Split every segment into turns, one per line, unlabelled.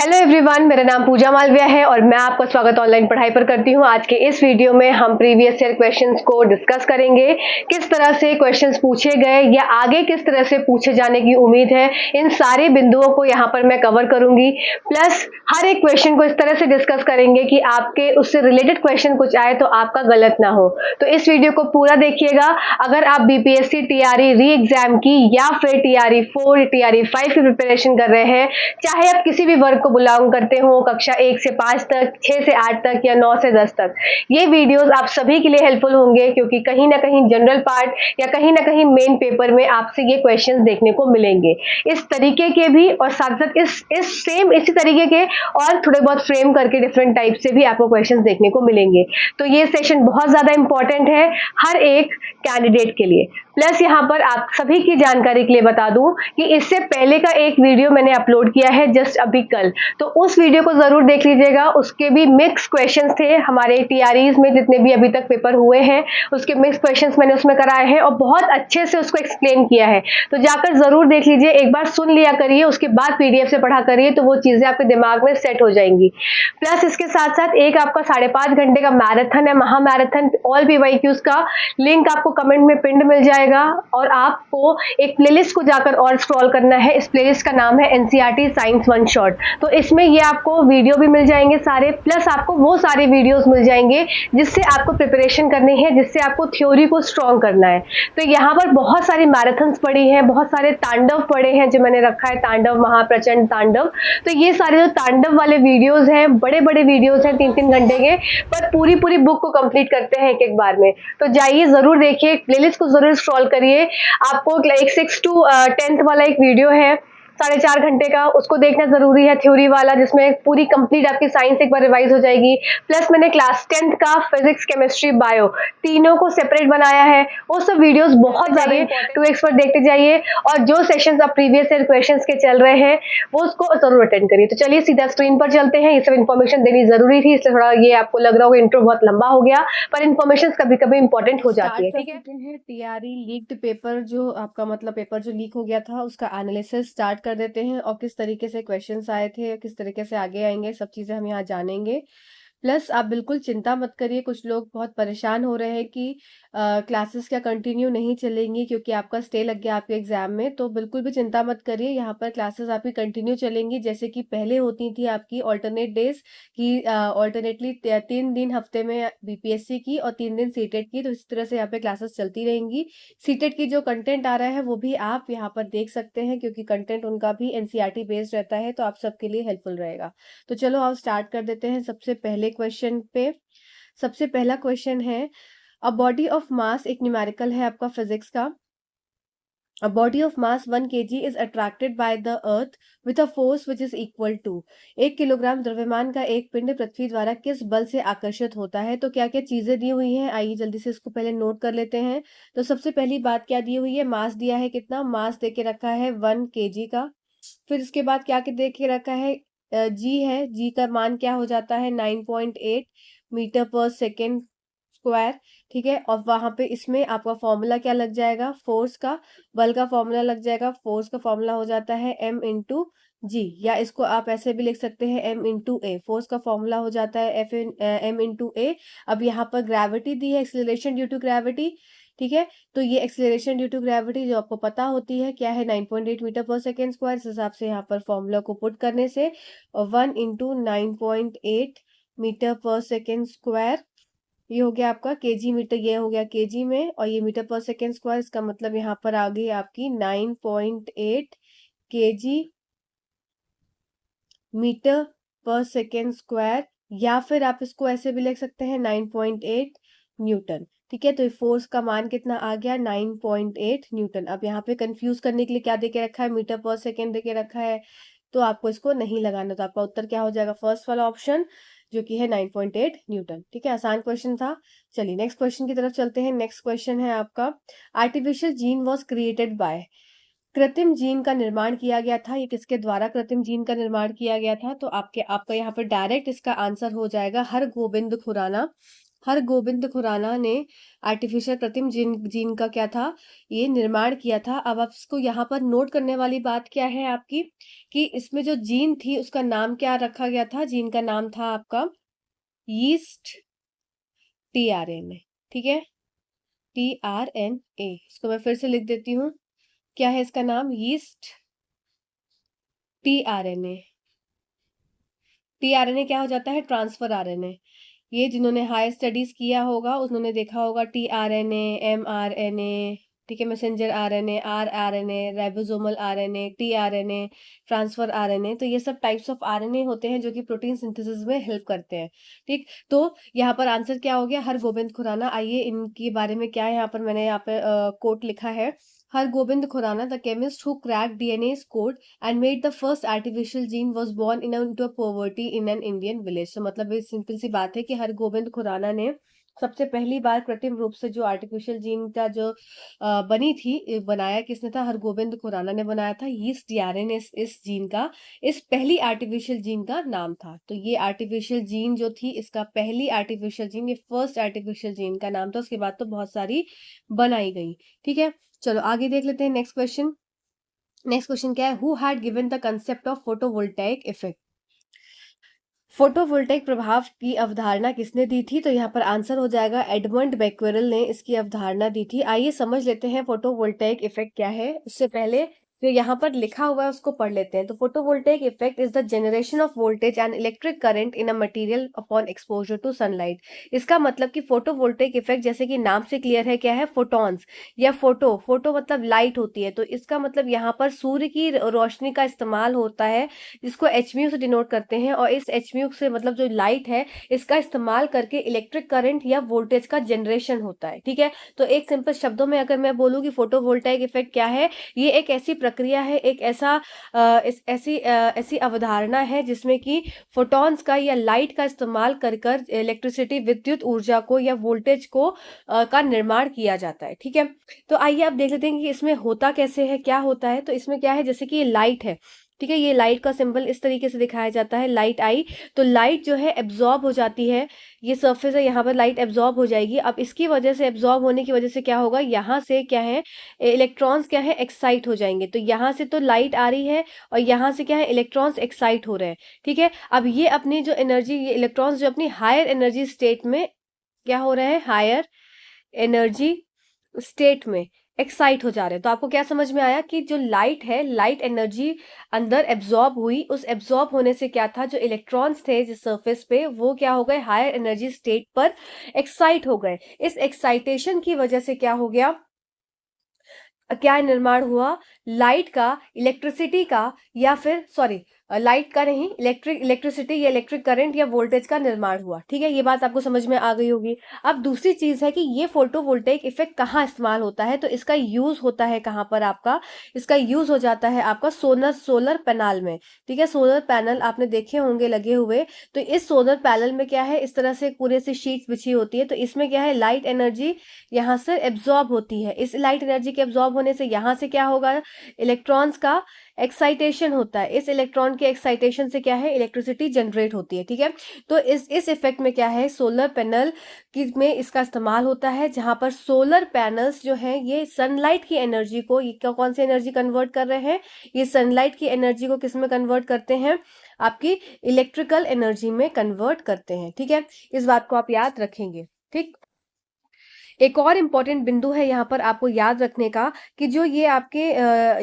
Hello everyone, मेरा नाम पूजा मालविया है और मैं आपका स्वागत ऑनलाइन पढ़ाई पर करती हूं। आज के इस वीडियो में हम प्रीवियस ईयर क्वेश्चंस को डिस्कस करेंगे, किस तरह से क्वेश्चंस पूछे गए या आगे किस तरह से पूछे जाने की उम्मीद है। इन सारे बिंदुओं को यहां पर मैं कवर करूंगी। प्लस हर एक क्वेश्चन को इस तरह से डिस्कस करेंगे कि आपके उससे रिलेटेड क्वेश्चन कुछ आए तो आपका गलत ना हो। तो इस वीडियो को पूरा देखिएगा। अगर आप बीपीएससी टीआरई री एग्जाम की या फिर टीआरई 4 टीआरई 5 की प्रिपरेशन कर रहे हैं, चाहे आप किसी भी वर्ग को बिलोंग करते हो, कक्षा 1 से 5 तक, 6 से 8 तक या 9 से 10 तक, ये वीडियोस आप सभी के लिए हेल्पफुल होंगे, क्योंकि कहीं ना कहीं जनरल पार्ट या कहीं ना कहीं मेन पेपर में आपसे ये क्वेश्चंस देखने को मिलेंगे। इस तरीके के भी और साथ साथ इसी तरीके के और थोड़े बहुत फ्रेम करके डिफरेंट टाइप से भी आपको क्वेश्चंस देखने को मिलेंगे। तो ये सेशन बहुत ज्यादा इंपॉर्टेंट है हर एक कैंडिडेट के लिए। प्लस यहाँ पर आप सभी की जानकारी के लिए बता दूं कि इससे पहले का एक वीडियो मैंने अपलोड किया है जस्ट अभी कल, तो उस वीडियो को जरूर देख लीजिएगा। उसके भी मिक्स क्वेश्चंस थे हमारे टीआरईज में, जितने भी अभी तक पेपर हुए हैं उसके मिक्स क्वेश्चंस मैंने उसमें कराए हैं और बहुत अच्छे से उसको एक्सप्लेन किया है। तो जाकर जरूर देख लीजिए, एक बार सुन लिया करिए, उसके बाद पीडीएफ से पढ़ा करिए, तो वो चीजें आपके दिमाग में सेट हो जाएंगी। प्लस इसके साथ साथ एक आपका 5.5 घंटे का मैराथन है, महा मैराथन ऑल पीवाईक्यूज का लिंक आपको कमेंट में पिंड मिल जाएगा और आपको एक प्लेलिस्ट को जाकर और स्क्रॉल करना है। इस प्लेलिस्ट का नाम है एनसीईआरटी साइंस वन शॉट। तो इसमें ये आपको वीडियो भी मिल जाएंगे सारे, प्लस आपको वो सारे वीडियोस मिल जाएंगे जिससे आपको प्रिपरेशन करनी है, जिससे आपको थ्योरी को स्ट्रॉन्ग करना है। तो यहाँ पर बहुत सारी मैराथन्स पड़ी हैं, बहुत सारे तांडव पड़े हैं जो मैंने रखा है, तांडव, महाप्रचंड, तांडव। तो ये सारे जो तांडव वाले वीडियोज हैं, बड़े बड़े वीडियोज हैं 3-3 घंटे के, पर पूरी बुक को कंप्लीट करते हैं एक बार में। तो जाइए जरूर देखिए, प्लेलिस्ट को जरूर स्क्रॉल करिए। आपको एक 6 to 10th वाला एक वीडियो है 4.5 घंटे का, उसको देखना जरूरी है, थ्योरी वाला, जिसमें पूरी कंप्लीट आपकी साइंस एक बार रिवाइज हो जाएगी। प्लस मैंने क्लास 10th का फिजिक्स, केमिस्ट्री, बायो तीनों को सेपरेट बनाया है। वो सब वीडियोस बहुत ज्यादा 2x पर देखते जाइए और जो सेशंस आप प्रीवियस ईयर क्वेश्चंस के चल रहे हैं वो उसको जरूर अटेंड करिए। तो चलिए सीधा स्क्रीन पर चलते हैं। ये सब इन्फॉर्मेशन देनी जरूरी थी, इसलिए थोड़ा ये आपको लग रहा होगा इंट्रो बहुत लंबा हो गया, पर इन्फॉर्मेशन कभी कभी इंपॉर्टेंट हो जाती है। ठीक है,
टीआरई लीक्ड पेपर, जो आपका मतलब पेपर जो लीक हो गया था उसका एनालिसिस स्टार्ट कर देते हैं और किस तरीके से क्वेश्चंस आए थे, किस तरीके से आगे आएंगे, सब चीजें हम यहाँ जानेंगे। प्लस आप बिल्कुल चिंता मत करिए, कुछ लोग बहुत परेशान हो रहे हैं कि क्लासेस क्या कंटिन्यू नहीं चलेंगी क्योंकि आपका स्टे लग गया आपके एग्जाम में। तो बिल्कुल भी चिंता मत करिए, यहाँ पर क्लासेस आपकी कंटिन्यू चलेंगी जैसे कि पहले होती थी आपकी ऑल्टरनेट डेज की, ऑल्टरनेटली 3 दिन हफ्ते में बीपीएससी की और 3 दिन सीटेट की। तो इस तरह से यहाँ पे क्लासेस चलती रहेंगी। सीटेट की जो कंटेंट आ रहा है वो भी आप यहाँ पर देख सकते हैं, क्योंकि कंटेंट उनका भी एनसीईआरटी बेस्ड रहता है, तो आप सबके लिए हेल्पफुल रहेगा। तो चलो आप स्टार्ट कर देते हैं सबसे पहले क्वेश्चन पे। सबसे पहला क्वेश्चन है, अ बॉडी ऑफ मास, एक न्यूमेरिकल है आपका फिजिक्स का। A body of mass 1 kg is attracted by the earth with a force which is equal to। 1 kilogram द्रव्यमान का एक पिंड पृथ्वी द्वारा किस बल से आकर्षित होता है। तो क्या क्या चीजें दी हुई हैं, आइए जल्दी से इसको पहले नोट कर लेते हैं। तो सबसे पहली बात क्या दी हुई है, मास दिया है, कितना मास दे के रखा है 1 kg का। फिर इसके बाद क्या दे के रखा है, जी है, जी का मान क्या हो जाता है 9.8 मीटर पर सेकेंड स्क्वायर। ठीक है, और वहां पे इसमें आपका फॉर्मूला क्या लग जाएगा, फोर्स का, बल का फॉर्मूला लग जाएगा। फोर्स का फॉर्मूला हो जाता है m इंटू जी, या इसको आप ऐसे भी लिख सकते हैं m इंटू ए। फोर्स का फॉर्मूला हो जाता है m इंटू ए। अब यहाँ पर ग्रेविटी दी है, एक्सीलरेशन ड्यू टू ग्रेविटी। ठीक है, तो ये एक्सीलरेशन ड्यू टू ग्रेविटी जो आपको पता होती है क्या है, 9.8 मीटर पर सेकेंड स्क्वायर। इस हिसाब से यहाँ पर फॉर्मूला को पुट करने से 1 इंटू 9.8 मीटर पर सेकेंड स्क्वायर, ये हो गया आपका केजी मीटर, ये हो गया केजी में, और ये मीटर पर सेकेंड स्क्वायर। इसका मतलब यहाँ पर आ गई आपकी 9.8 केजी मीटर पर सेकेंड स्क्वायर, या फिर आप इसको ऐसे भी लिख सकते हैं 9.8 न्यूटन। ठीक है, तो फोर्स का मान कितना आ गया, 9.8 न्यूटन। अब यहाँ पे कंफ्यूज करने के लिए क्या देके रखा है, मीटर पर सेकेंड देके रखा है, तो आपको इसको नहीं लगाना। तो आपका उत्तर क्या हो जाएगा, फर्स्ट वाला ऑप्शन, जो कि है 9.8 न्यूटन। ठीक है, आसान क्वेश्चन था। चलिए नेक्स्ट क्वेश्चन की तरफ चलते हैं। नेक्स्ट क्वेश्चन है आपका, artificial gene was created by, कृत्रिम जीन का निर्माण किया गया था, ये किसके द्वारा कृत्रिम जीन का निर्माण किया गया था। तो आपका यहाँ पर डायरेक्ट इसका आंसर हो जाएगा हरगोबिंद खुराना। हरगोबिंद खुराना ने आर्टिफिशियल कृत्रिम जीन का क्या था, ये निर्माण किया था। अब आप इसको यहाँ पर नोट करने वाली बात क्या है आपकी, कि इसमें जो जीन थी उसका नाम क्या रखा गया था, जीन का नाम था आपका यीस्ट टीआरएनए। ठीक है, टीआरएनए, इसको मैं फिर से लिख देती हूँ, क्या है इसका नाम, यीस्ट टीआरएनए। टीआरएनए क्या हो जाता है, ट्रांसफर आरएनए। ये जिन्होंने हायर स्टडीज किया होगा उन्होंने देखा होगा टीआरएनए, एमआरएनए, ठीक है, messenger RNA, rRNA, ribosomal RNA, tRNA, transfer RNA. तो ये सब टाइप्स ऑफ आरएनए होते हैं जो कि प्रोटीन सिंथेसिस में हेल्प करते हैं। ठीक, तो यहाँ पर आंसर क्या हो गया, हरगोबिंद खुराना। आइए इनके बारे में क्या है, यहाँ पर मैंने यहाँ पे कोट लिखा है, Hargobind Khorana, the chemist who cracked DNA's code and made the first artificial gene was born into a poverty in an Indian village। तो मतलब ये सिंपल सी बात है कि हरगोबिंद खुराना ने सबसे पहली बार कृत्रिम रूप से जो आर्टिफिशियल जीन का जो बनी थी, बनाया किसने था, हरगोबिंद खुराना ने बनाया था। यीस्ट डीआरएनए इस जीन का, इस पहली आर्टिफिशियल जीन का नाम था। तो ये आर्टिफिशियल जीन जो थी, इसका पहली आर्टिफिशियल जीन, ये फर्स्ट आर्टिफिशियल जीन का नाम था। उसके बाद तो बहुत सारी बनाई गई। ठीक है, चलो आगे देख लेते हैं नेक्स्ट क्वेश्चन। नेक्स्ट क्वेश्चन क्या है, who had given the concept of photovoltaic effect. Photovoltaic प्रभाव की अवधारणा किसने दी थी, तो यहाँ पर आंसर हो जाएगा एडमंड बेक्वेरेल ने इसकी अवधारणा दी थी। आइए समझ लेते हैं फोटोवोल्टाइक इफेक्ट क्या है। उससे पहले जो यहाँ पर लिखा हुआ है उसको पढ़ लेते हैं। तो photovoltaic effect is the generation of voltage and electric current in a material upon exposure to sunlight. इसका मतलब कि फोटोवोल्टाइक इफेक्ट, जैसे कि नाम से क्लियर है, क्या है, फोटॉन्स या फोटो मतलब लाइट होती है। तो इसका मतलब यहाँ पर सूर्य की रोशनी का इस्तेमाल होता है, जिसको एचम्यू से डिनोट करते हैं, और इस एचम्यू से मतलब जो लाइट है इसका इस्तेमाल करके इलेक्ट्रिक करंट या वोल्टेज का जनरेशन होता है। ठीक है, तो एक सिंपल शब्दों में अगर मैं बोलूँ कि फोटोवोल्टाइक इफेक्ट क्या है, ये एक ऐसी प्रक्रिया है, एक ऐसी अवधारणा है जिसमें कि फोटॉन्स का या लाइट का इस्तेमाल कर कर इलेक्ट्रिसिटी, विद्युत ऊर्जा को या वोल्टेज को का निर्माण किया जाता है। ठीक है, तो आइए आप देख लेते हैं कि इसमें होता कैसे है, क्या होता है। तो इसमें क्या है, जैसे कि ये लाइट है, ठीक है, ये लाइट का सिंबल इस तरीके से दिखाया जाता है, लाइट आई, तो लाइट जो है एब्जॉर्ब हो जाती है, ये सरफेस है, यहाँ पर लाइट एब्जॉर्ब हो जाएगी। अब इसकी वजह से, एब्जॉर्ब होने की वजह से क्या होगा, यहाँ से क्या है, इलेक्ट्रॉन्स क्या है, एक्साइट हो जाएंगे। तो यहाँ से तो लाइट आ रही है और यहाँ से क्या है, इलेक्ट्रॉन्स एक्साइट हो रहे हैं। ठीक है, अब ये अपनी जो एनर्जी, ये इलेक्ट्रॉन्स जो अपनी हायर एनर्जी स्टेट में क्या हो रहे हैं, हायर एनर्जी स्टेट में एक्साइट हो जा रहे हैं। तो आपको क्या समझ में आया कि जो लाइट है, लाइट एनर्जी अंदर एब्जॉर्ब हुई, उस एब्जॉर्ब होने से क्या था, जो इलेक्ट्रॉन्स थे जिस सरफेस पे, वो क्या हो गए, हायर एनर्जी स्टेट पर एक्साइट हो गए। इस एक्साइटेशन की वजह से क्या हो गया, क्या निर्माण हुआ, लाइट का, इलेक्ट्रिसिटी का, या फिर सॉरी लाइट का नहीं, इलेक्ट्रिसिटी या इलेक्ट्रिक करंट या वोल्टेज का निर्माण हुआ। ठीक है, ये बात आपको समझ में आ गई होगी। अब दूसरी चीज है कि ये फोटोवोल्टेइक इफेक्ट कहाँ इस्तेमाल होता है, तो इसका यूज होता है कहाँ पर, आपका इसका यूज हो जाता है आपका सोलर पैनल में। ठीक है, सोलर पैनल आपने देखे होंगे लगे हुए। तो इस सोलर पैनल में क्या है, इस तरह से पूरे से शीट्स बिछी होती है। तो इसमें क्या है, लाइट एनर्जी यहाँ से एब्जॉर्ब होती है। इस लाइट एनर्जी के एब्जॉर्ब होने से यहाँ से क्या होगा, इलेक्ट्रॉन्स का एक्साइटेशन होता है। इस इलेक्ट्रॉन के एक्साइटेशन से क्या है, इलेक्ट्रिसिटी जनरेट होती है। ठीक है, तो इस इफेक्ट में क्या है, सोलर पैनल में इसका इस्तेमाल होता है, जहां पर सोलर पैनल्स जो है ये सनलाइट की एनर्जी को, ये कौन सी एनर्जी कन्वर्ट कर रहे हैं, ये सनलाइट की एनर्जी को किस में कन्वर्ट करते हैं, आपकी इलेक्ट्रिकल एनर्जी में कन्वर्ट करते हैं। ठीक है, इस बात को आप याद रखेंगे। ठीक, एक और इम्पॉर्टेंट बिंदु है यहाँ पर आपको याद रखने का, कि जो ये आपके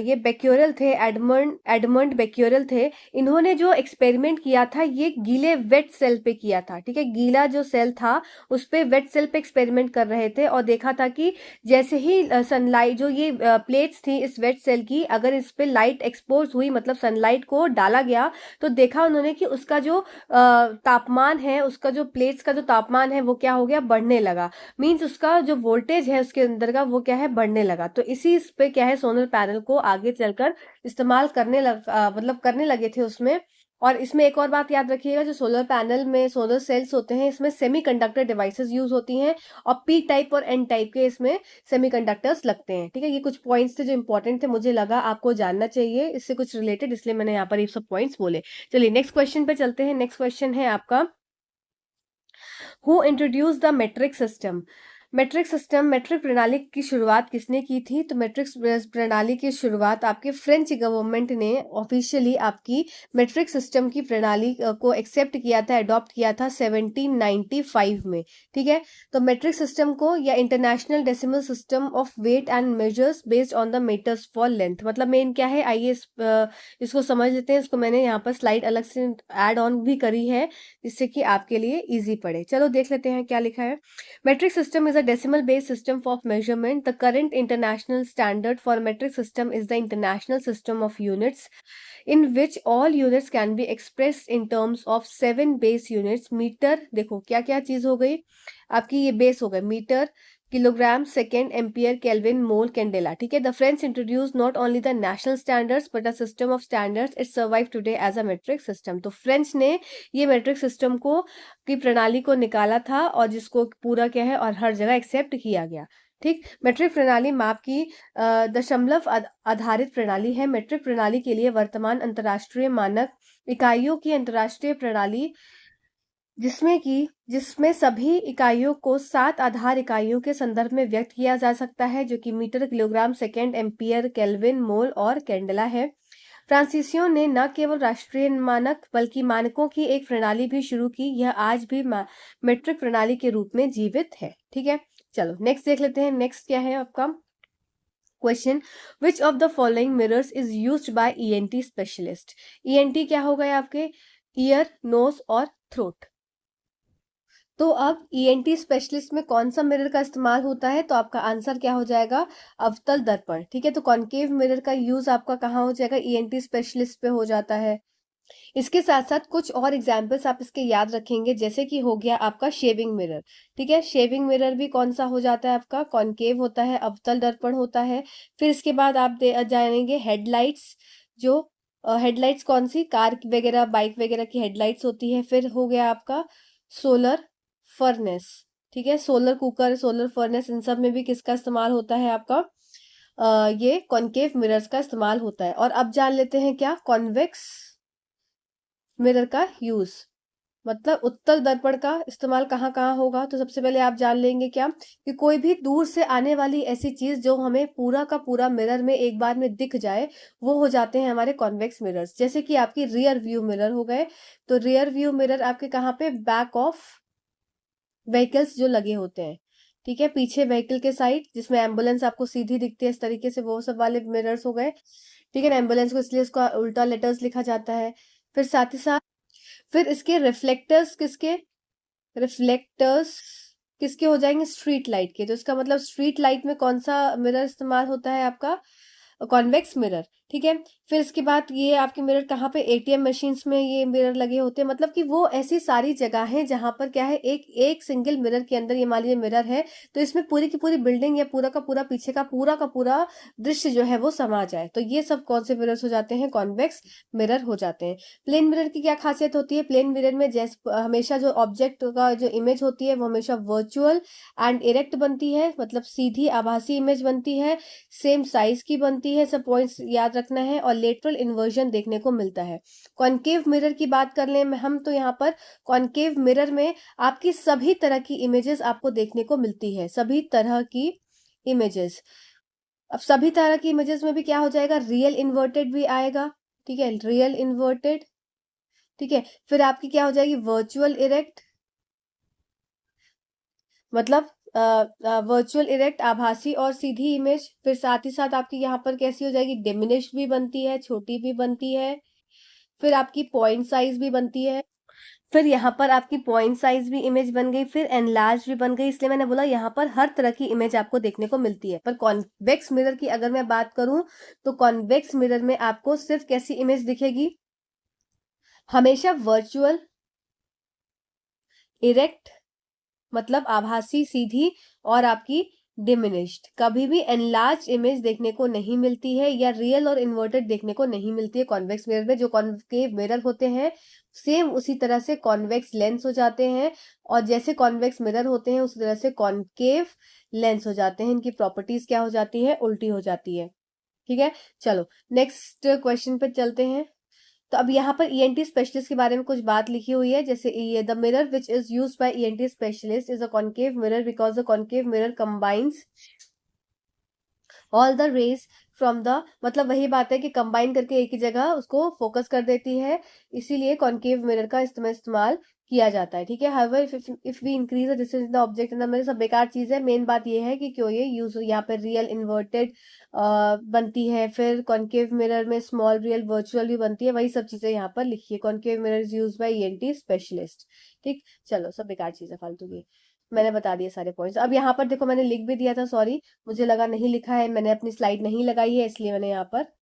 ये बेक्यूरेल थे, एडमंड बेक्यूरेल थे, इन्होंने जो एक्सपेरिमेंट किया था ये गीले वेट सेल पे किया था। ठीक है, गीला जो सेल था उस पे, वेट सेल पे एक्सपेरिमेंट कर रहे थे, और देखा था कि जैसे ही सनलाइट, जो ये प्लेट्स थी इस वेट सेल की, अगर इस पे लाइट एक्सपोज हुई, मतलब सनलाइट को डाला गया, तो देखा उन्होंने कि उसका जो तापमान है, उसका जो प्लेट्स का जो तापमान है वो क्या हो गया, बढ़ने लगा। मीन्स उसका जो वोल्टेज है उसके अंदर का वो क्या है, बढ़ने लगा। तो इसी इस पे क्या है, सोलर पैनल को आगे चलकर इस्तेमाल मतलब करने लगे थे उसमें। और इसमें एक और बात याद रखिएगा, जो सोलर पैनल में सोलर सेल्स होते हैं, इसमें सेमीकंडक्टर डिवाइसेस यूज होती हैं, और पी टाइप और एन टाइप के इसमें सेमीकंडक्टर्स लगते हैं। ठीक है, ये कुछ पॉइंट्स थे जो इंपॉर्टेंट थे, मुझे लगा आपको जानना चाहिए इससे कुछ रिलेटेड, इसलिए मैंने यहाँ पर ये सब पॉइंट्स बोले। चलिए नेक्स्ट क्वेश्चन पे चलते हैं। नेक्स्ट क्वेश्चन है आपका, who introduce the metric system? Metric प्रणाली की शुरुआत किसने की थी? तो मेट्रिक प्रणाली की शुरुआत आपके फ्रेंच गवर्नमेंट ने ऑफिशियली आपकी मेट्रिक सिस्टम की प्रणाली को एक्सेप्ट किया था, अडॉप्ट किया था 1795 में। ठीक है, तो मेट्रिक सिस्टम को या international decimal system of weight and measures based on the metres for length, मतलब मेन क्या है, आइए इसको समझ लेते हैं। इसको मैंने यहाँ पर स्लाइड अलग से ऐड ऑन भी करी है जिससे कि आपके लिए इजी पड़े। चलो देख लेते हैं क्या लिखा है। Metric system is a decimal based system of measurement. The current international standard for metric system is the International System of Units, in which all units can be expressed in terms of 7 base units. Metre, देखो क्या क्या चीज हो गई आपकी, ये base हो गए metre, kilogram, second, ampere, kelvin, mole, candela. ठीक है, the French introduce not only the national standards but a system of standards it survive today as a metric system. तो फ्रेंच ने ये मेट्रिक सिस्टम को की प्रणाली को निकाला था और जिसको पूरा क्या है और हर जगह एक्सेप्ट किया गया। ठीक, मेट्रिक प्रणाली माप की दशमलव आधारित प्रणाली है। मेट्रिक प्रणाली के लिए वर्तमान अंतर्राष्ट्रीय मानक इकाइयों की अंतर्राष्ट्रीय प्रणाली जिसमें सभी इकाइयों को 7 आधार इकाइयों के संदर्भ में व्यक्त किया जा सकता है, जो कि metre, kilogram, second, ampere, kelvin, mole और कैंडेला है। फ्रांसीसियों ने न केवल राष्ट्रीय मानक बल्कि मानकों की एक प्रणाली भी शुरू की। यह आज भी मेट्रिक प्रणाली के रूप में जीवित है। ठीक है, चलो नेक्स्ट देख लेते हैं। नेक्स्ट क्या है आपका question, which of the following mirrors is used by ENT specialist? ENT क्या हो गए आपके, ईयर, नोज और थ्रोट। तो अब ईएनटी स्पेशलिस्ट में कौन सा मिरर का इस्तेमाल होता है? तो आपका आंसर क्या हो जाएगा, अवतल दर्पण। ठीक है, तो कॉनकेव मिरर का यूज आपका कहाँ हो जाएगा, ईएनटी स्पेशलिस्ट पे हो जाता है। इसके साथ साथ कुछ और एग्जाम्पल्स आप इसके याद रखेंगे, जैसे कि हो गया आपका शेविंग मिरर। ठीक है, शेविंग मिरर भी कौन सा हो जाता है आपका, कॉनकेव होता है, अवतल दर्पण होता है। फिर इसके बाद आप जानेंगे हेडलाइट्स, जो हेडलाइट्स कौन सी, कार वगैरह, बाइक वगैरह की हेडलाइट्स होती है। फिर हो गया आपका सोलर फर्नेस। ठीक है, सोलर कुकर, सोलर फर्नेस, इन सब में भी किसका इस्तेमाल होता है आपका, ये कॉनकेव मिरर्स का इस्तेमाल होता है। और अब जान लेते हैं क्या, कॉन्वेक्स मिरर का यूज, मतलब उत्तल दर्पण का इस्तेमाल कहाँ कहाँ होगा। तो सबसे पहले आप जान लेंगे क्या, कि कोई भी दूर से आने वाली ऐसी चीज जो हमें पूरा का पूरा मिरर में एक बार में दिख जाए, वो हो जाते हैं हमारे कॉन्वेक्स मिरर्स। जैसे कि आपकी रियर व्यू मिरर हो गए। तो रियर व्यू मिरर आपके कहाँ पे, बैक ऑफ व्हीकल्स जो लगे होते हैं। ठीक है, पीछे व्हीकल के साइड जिसमें एम्बुलेंस आपको सीधी दिखती है इस तरीके से, वो सब वाले मिरर्स हो गए। ठीक है ना, एम्बुलेंस को इसलिए उसका उल्टा लेटर्स लिखा जाता है। फिर साथ ही साथ फिर इसके रिफ्लेक्टर्स किसके हो जाएंगे, स्ट्रीट लाइट के। तो इसका मतलब स्ट्रीट लाइट में कौन सा मिरर इस्तेमाल होता है आपका, कॉन्वेक्स मिरर। ठीक है, फिर इसके बाद ये आपके मिरर कहाँ पे, एटीएम मशीन्स में ये मिरर लगे होते हैं। मतलब कि वो ऐसी सारी जगह हैं जहां पर क्या है, एक एक सिंगल मिरर के अंदर, ये मान लीजिए मिरर है, तो इसमें पूरी की पूरी बिल्डिंग या पूरा का पूरा पीछे का पूरा दृश्य जो है वो समा जाए। तो ये सब कौन से मिरर्स हो जाते हैं, कॉन्वेक्स मिरर हो जाते हैं। प्लेन मिरर की क्या खासियत होती है, प्लेन मिरर में जैसे हमेशा जो ऑब्जेक्ट का जो इमेज होती है वो हमेशा वर्चुअल एंड इरेक्ट बनती है, मतलब सीधी आभासी इमेज बनती है, सेम साइज की बनती है। सब पॉइंट्स याद रखना है, और लेटरल इन्वर्जन देखने को मिलता है। कॉनकेव मिरर की बात कर लें हम, तो यहाँ पर कॉनकेव मिरर में आपकी सभी तरह की इमेजेस आपको देखने को मिलती है, सभी तरह की इमेजेस। अब सभी तरह की इमेजेस में भी क्या हो जाएगा, रियल इन्वर्टेड भी आएगा। ठीक है, रियल इन्वर्टेड। ठीक है, फिर आपकी क्या हो जाएगी, वर्चुअल इरेक्ट, मतलब वर्चुअल इरेक्ट, आभासी और सीधी इमेज। फिर साथ ही साथ आपकी यहाँ पर कैसी हो जाएगी, डिमिनिश भी बनती है, छोटी भी बनती है। फिर आपकी पॉइंट साइज भी बनती है। फिर यहाँ पर आपकी पॉइंट साइज भी इमेज बन गई, फिर एनलार्ज भी बन गई। इसलिए मैंने बोला यहाँ पर हर तरह की इमेज आपको देखने को मिलती है। पर कॉन्वेक्स मिरर की अगर मैं बात करूं, तो कॉन्वेक्स मिरर में आपको सिर्फ कैसी इमेज दिखेगी, हमेशा वर्चुअल इरेक्ट, मतलब आभासी सीधी, और आपकी डिमिनिश्ड। कभी भी एनलार्ज इमेज देखने को नहीं मिलती है, या रियल और इन्वर्टेड देखने को नहीं मिलती है कॉन्वेक्स मिरर में। जो कॉन्केव मिरर होते हैं सेम उसी तरह से कॉन्वेक्स लेंस हो जाते हैं, और जैसे कॉन्वेक्स मिरर होते हैं उसी तरह से कॉन्केव लेंस हो जाते हैं। इनकी प्रॉपर्टीज क्या हो जाती है, उल्टी हो जाती है। ठीक है, चलो नेक्स्ट क्वेश्चन पे चलते हैं। तो अब यहाँ पर ईएनटी स्पेशलिस्ट के बारे में कुछ बात लिखी हुई है, जैसे ये the mirror which is used by ENT specialist is a concave mirror because the concave mirror combines all the rays from the, मतलब वही बात है कि कंबाइन करके एक ही जगह उसको फोकस कर देती है, इसीलिए कॉन्केव मिरर का इस्तेमाल किया जाता है, ठीक है। However if we increase the distance in the object in the mirror, सब बेकार चीज है। मेन बात ये है कि क्यों ये यूज यहाँ पे रियल इन्वर्टेड बनती है, फिर कॉन्केव मिरर में स्मॉल रियल वर्चुअल भी बनती है, वही सब चीजें यहाँ पर लिखी है। Concave mirror is use by ENT specialist, ठीक। चलो सब बेकार चीज है, फालतू की, मैंने बता दिए सारे पॉइंट्स। अब यहाँ पर देखो मैंने लिख भी दिया था, सॉरी मुझे लगा नहीं लिखा है, मैंने अपनी स्लाइड नहीं लगाई है, इसलिए मैंने यहाँ पर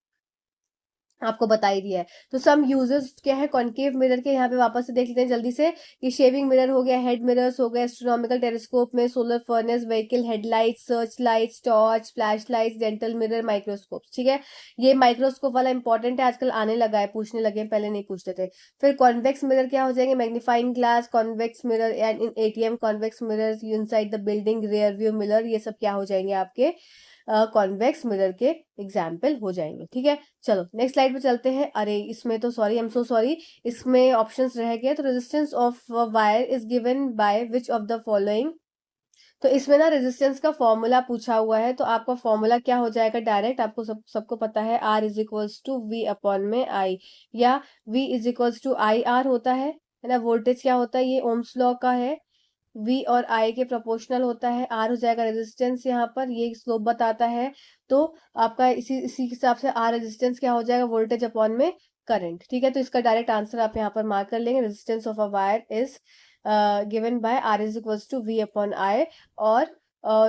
आपको बता ही दिया है। तो सम यूजेस क्या है कॉन्केव मिरर के, यहाँ पे वापस से देख लेते हैं जल्दी से। ये शेविंग मिरर हो गया, हेड मिरर्स हो गए, एस्ट्रोनॉमिकल टेलीस्कोप में, solar furnace, vehicle headlights, search lights, torch, flash lights, dental mirror, microscope, ठीक है। ये माइक्रोस्कोप वाला इंपॉर्टेंट है, आजकल आने लगा है, पूछने लगे, पहले नहीं पूछते थे। फिर कॉन्वेक्स मिरर क्या हो जाएंगे, magnifying glass, convex mirror and in ATM, convex mirror inside the building, rear view mirror, ये सब क्या हो जाएंगे आपके कॉन्वेक्स मिरर के एग्जाम्पल हो जाएंगे, ठीक है। चलो नेक्स्ट स्लाइड पे चलते हैं। अरे इसमें तो sorry, I am so sorry, इसमें ऑप्शंस रह गए। तो resistance of wire is given by which of the following, तो इसमें ना रेजिस्टेंस का फॉर्मूला पूछा हुआ है, तो आपका फॉर्मूला क्या हो जाएगा, डायरेक्ट आपको सबको पता है, R is equals to V upon में आई, या V is equals to I R होता है ना। वोल्टेज क्या होता है, ये ओम्स लॉ का है, V और I के प्रोपोर्शनल होता है। R हो जाएगा रेजिस्टेंस, यहाँ पर ये स्लोप बताता है, तो आपका इसी हिसाब से R रेजिस्टेंस क्या हो जाएगा, वोल्टेज अपॉन में करंट, ठीक है। तो इसका डायरेक्ट आंसर आप यहाँ पर मार्क कर लेंगे, resistance of a wire is given by R is equals to V upon I। और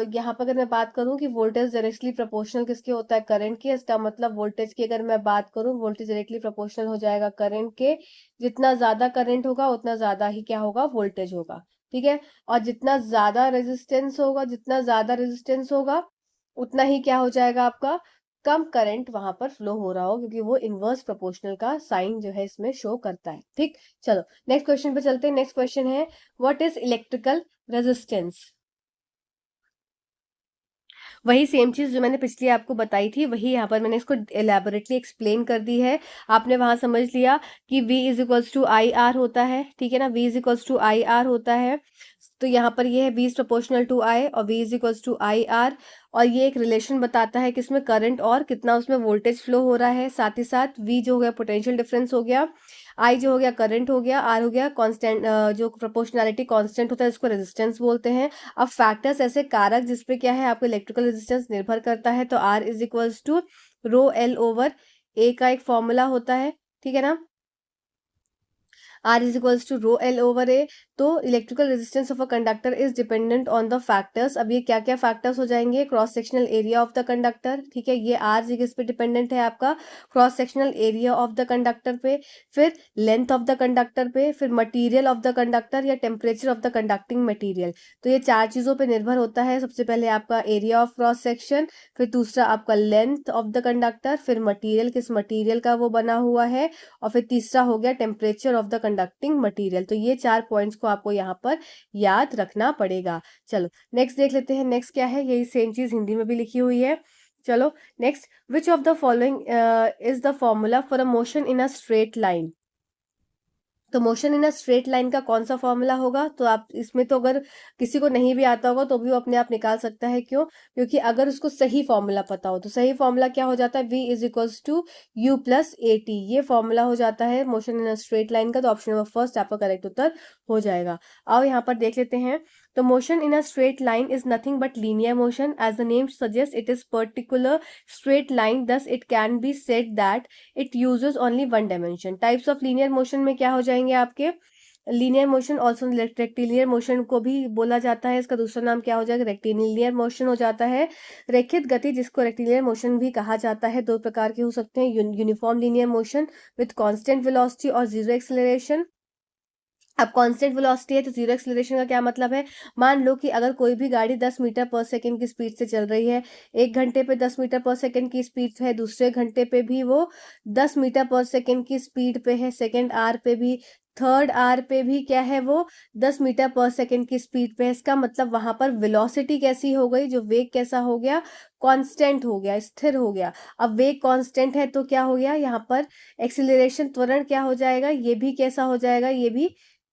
यहाँ पर अगर मैं बात करूं कि वोल्टेज डायरेक्टली प्रोपोर्शनल किसके होता है, करंट के, इसका मतलब वोल्टेज की अगर मैं बात करूं, वोल्टेज डायरेक्टली प्रोपोर्शनल हो जाएगा करंट के, जितना ज्यादा करंट होगा उतना ज्यादा ही क्या होगा, वोल्टेज होगा, ठीक है। और जितना ज्यादा रेजिस्टेंस होगा उतना ही क्या हो जाएगा आपका, कम करंट वहां पर फ्लो हो रहा हो, क्योंकि वो इनवर्स प्रोपोर्शनल का साइन जो है इसमें शो करता है, ठीक। चलो नेक्स्ट क्वेश्चन पे चलते हैं। नेक्स्ट क्वेश्चन है व्हाट इज इलेक्ट्रिकल रेजिस्टेंस। वही सेम चीज जो मैंने पिछली आपको बताई थी, वही यहाँ पर मैंने इसको एलैबोरेटली एक्सप्लेन कर दी है। आपने वहां समझ लिया कि V is equals to I R होता है, ठीक है ना, V is equals to I R होता है। तो यहाँ पर ये है V is proportional to I और V is equals to I R, और ये एक रिलेशन बताता है कि इसमें करंट और कितना उसमें वोल्टेज फ्लो हो रहा है। साथ ही साथ V जो हो गया पोटेंशियल डिफरेंस हो गया, I जो हो गया करंट हो गया, R हो गया कांस्टेंट, जो प्रोपोर्शनैलिटी कांस्टेंट होता है इसको रेजिस्टेंस बोलते हैं। अब फैक्टर्स ऐसे कारक जिसपे क्या है आपको इलेक्ट्रिकल रेजिस्टेंस निर्भर करता है, तो R is equals to rho L over A का एक फॉर्मूला होता है, ठीक है ना। R is equals to rho L over A। तो electrical resistance of a conductor is dependent on the factors. अब ये क्या क्या फैक्टर्स हो जाएंगे, cross sectional area of the conductor, ठीक है, ये R जी किस पे डिपेंडेंट है आपका, cross sectional area of the conductor पे, फिर लेंथ ऑफ द कंडक्टर पे, फिर मटेरियल ऑफ द कंडक्टर या temperature of the conducting material. तो ये चार चीजों पे निर्भर होता है। सबसे पहले आपका एरिया ऑफ क्रॉस सेक्शन, फिर दूसरा आपका लेंथ ऑफ द कंडक्टर, फिर मटेरियल किस मटेरियल का वो बना हुआ है, और फिर तीसरा हो गया temperature of the conducting material. तो ये चार पॉइंट्स को आपको यहाँ पर याद रखना पड़ेगा। चलो नेक्स्ट देख लेते हैं। नेक्स्ट क्या है, यही सेम चीज हिंदी में भी लिखी हुई है। चलो next, which of the following is the formula for a motion in a straight line. तो motion in a straight line का कौन सा फॉर्मूला होगा, तो आप इसमें तो अगर किसी को नहीं भी आता होगा तो भी वो अपने आप निकाल सकता है। क्यों, क्योंकि अगर उसको सही फॉर्मूला पता हो, तो सही फॉर्मूला क्या हो जाता है, V is equals to u plus a t, ये फॉर्मूला हो जाता है motion in a straight line का। तो ऑप्शन नंबर फर्स्ट आपका करेक्ट उत्तर हो जाएगा। आओ यहाँ पर देख लेते हैं। तो motion in a straight line is nothing but linear motion, as the name suggest it is particular straight line, thus it can be said that it uses only one dimension. Types of linear motion में क्या हो जाएंगे आपके, linear motion also rectilinear motion को भी बोला जाता है, इसका दूसरा नाम क्या हो जाएगा, रेक्टिलिनियर मोशन हो जाता है। रेखित गति जिसको रेक्टिलिनियर मोशन भी कहा जाता है, दो प्रकार के हो सकते हैं, uniform linear motion with constant velocity और जीरो एक्सेलरेशन। अब कांस्टेंट वेलोसिटी है तो जीरो एक्सेलरेशन का क्या मतलब है, मान लो कि अगर कोई भी गाड़ी 10 मीटर पर सेकंड की स्पीड से चल रही है, एक घंटे पे 10 मीटर पर सेकंड की स्पीड है, दूसरे घंटे पे भी वो 10 मीटर पर सेकंड की स्पीड पे है, सेकंड आर पे भी, थर्ड आर पे भी क्या है, वो 10 मीटर पर सेकंड की स्पीड पे है। इसका मतलब वहां पर वेलोसिटी कैसी हो गई, जो वेग कैसा हो गया, कांस्टेंट हो गया, स्थिर हो गया। अब वेग कांस्टेंट है तो क्या हो गया यहाँ पर, एक्सीलरेशन त्वरण क्या हो जाएगा, ये भी कैसा हो जाएगा, ये भी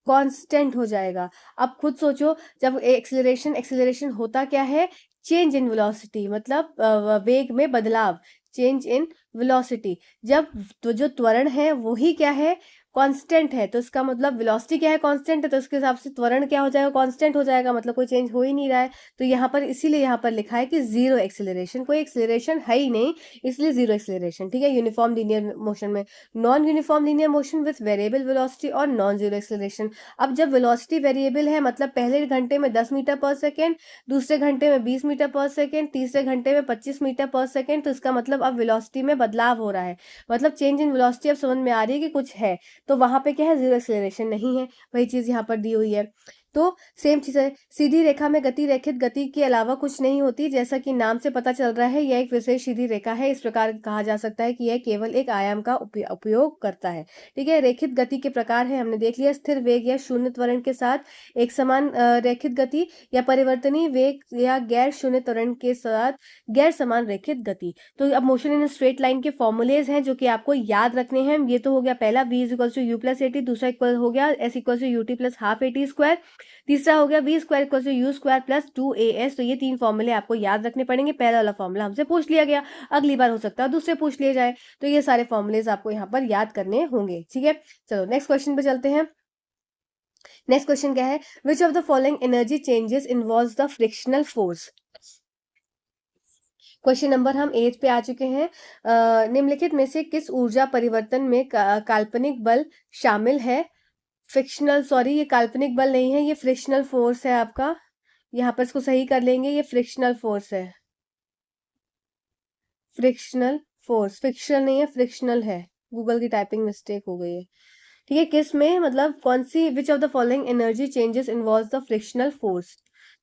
कांस्टेंट हो जाएगा। अब खुद सोचो, जब एक्सीलरेशन एक्सीलरेशन होता क्या है, चेंज इन वेलोसिटी, मतलब वेग में बदलाव, चेंज इन वेलोसिटी। जब तो जो त्वरण है वही क्या है, कांस्टेंट है, तो इसका मतलब वेलोसिटी क्या है, कांस्टेंट है, तो उसके हिसाब से त्वरण क्या हो जाएगा, कांस्टेंट हो जाएगा, मतलब कोई चेंज हो ही नहीं रहा है। तो यहाँ पर इसीलिए यहाँ पर लिखा है कि जीरो एक्सीलरेशन, कोई एक्सीलरेशन है ही नहीं, इसलिए जीरो एक्सीलरेशन। ठीक है, यूनिफॉर्म लीनियर मोशन में, non uniform linear motion with variable velocity और नॉन जीरो एक्सीलरेशन। अब जब वेलोसिटी वेरिएबल है, मतलब पहले घंटे में 10 मीटर पर सेकेंड, दूसरे घंटे में 20 मीटर पर सेकेंड, तीसरे घंटे में 25 मीटर पर सेकेंड, तो इसका मतलब अब वेलोसिटी में बदलाव हो रहा है, मतलब चेंज इन वेलोसिटी अब समझ में आ रही है कि कुछ है। तो वहां पे क्या है, जीरो एक्सेलरेशन नहीं है, वही चीज यहाँ पर दी हुई है। तो सेम चीज है, सीधी रेखा में गति रेखित गति के अलावा कुछ नहीं होती, जैसा कि नाम से पता चल रहा है यह एक विशेष सीधी रेखा है। इस प्रकार कहा जा सकता है कि यह केवल एक आयाम का उपयोग करता है। ठीक है, रेखित गति के प्रकार है, हमने देख लिया, स्थिर वेग या शून्य त्वरण के साथ एक समान रेखित गति, या परिवर्तनीय वेग या गैर शून्य त्वरण के साथ गैर समान रेखित गति। तो अब मोशन इन स्ट्रेट लाइन के फॉर्मूलेज हैं जो कि आपको याद रखने हैं। ये तो हो गया पहला, v equal to u plus a t, दूसरा इक्वल हो गया s equal to u t plus half a t square, तीसरा हो गया v square equal to u square plus 2as। तो ये तीन फॉर्मूले आपको याद रखने पड़ेंगे। पहला वाला फॉर्मूला हमसे पूछ लिया गया, अगली बार हो सकता है दूसरे पूछ लिए जाए, तो ये सारे फॉर्मूलेज आपको यहाँ पर याद करने होंगे। ठीक है, चलो नेक्स्ट क्वेश्चन पे चलते हैं। नेक्स्ट क्वेश्चन क्या है, विच of the following energy changes involves the frictional force. Question number हम 8 पे आ चुके हैं। निम्नलिखित में से किस ऊर्जा परिवर्तन में काल्पनिक बल शामिल है। फ्रिक्शनल, सॉरी ये काल्पनिक बल नहीं है, ये फ्रिक्शनल फोर्स है आपका, यहाँ पर इसको सही कर लेंगे, ये फ्रिक्शनल फोर्स है, फ्रिक्शनल फोर्स, फ्रिक्शनल नहीं है, फ्रिक्शनल है, गूगल की टाइपिंग मिस्टेक हो गई है। ठीक है, किस में, मतलब कौन सी, which of the following energy changes involves the frictional force.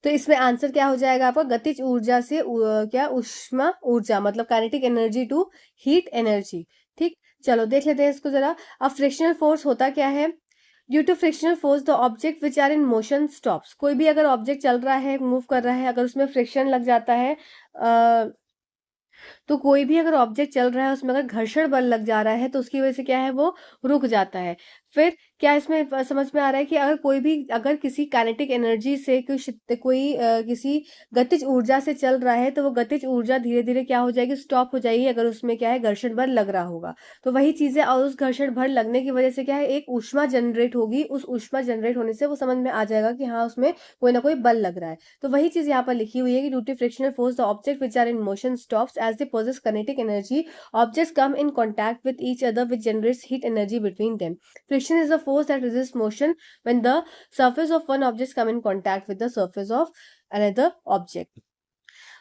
तो इसमें आंसर क्या हो जाएगा आपका, गतिज ऊर्जा से क्या ऊष्मा ऊर्जा, मतलब kinetic energy to heat energy. ठीक, चलो देख लेते हैं इसको जरा। अब फ्रिक्शनल फोर्स होता क्या है, due to frictional force the object which are in motion stops. कोई भी अगर ऑब्जेक्ट चल रहा है, मूव कर रहा है, अगर उसमें फ्रिक्शन लग जाता है, तो कोई भी अगर ऑब्जेक्ट चल रहा है उसमें अगर घर्षण बल लग जा रहा है तो उसकी वजह से क्या है, वो रुक जाता है। फिर क्या इसमें समझ में आ रहा है कि अगर कोई भी, अगर किसी काइनेटिक एनर्जी से कोई किसी गतिज ऊर्जा से चल रहा है तो वो गतिज ऊर्जा धीरे धीरे क्या हो जाएगी, स्टॉप हो जाएगी, अगर उसमें क्या है, घर्षण बल लग रहा होगा। तो वही चीज है, और उस घर्षण बल लगने की वजह से क्या है, एक ऊष्मा जनरेट होगी, उस ऊष्मा जनरेट होने से वो समझ में आ जाएगा कि हाँ उसमें कोई ना कोई बल लग रहा है। तो वही चीज यहाँ पर लिखी हुई है कि due to frictional force the object which are in motion stops as they possess kinetic energy. Objects come in contact with each other which generates heat energy between them. Friction is the force that resists motion when the surface of one object come in contact with the surface of another object.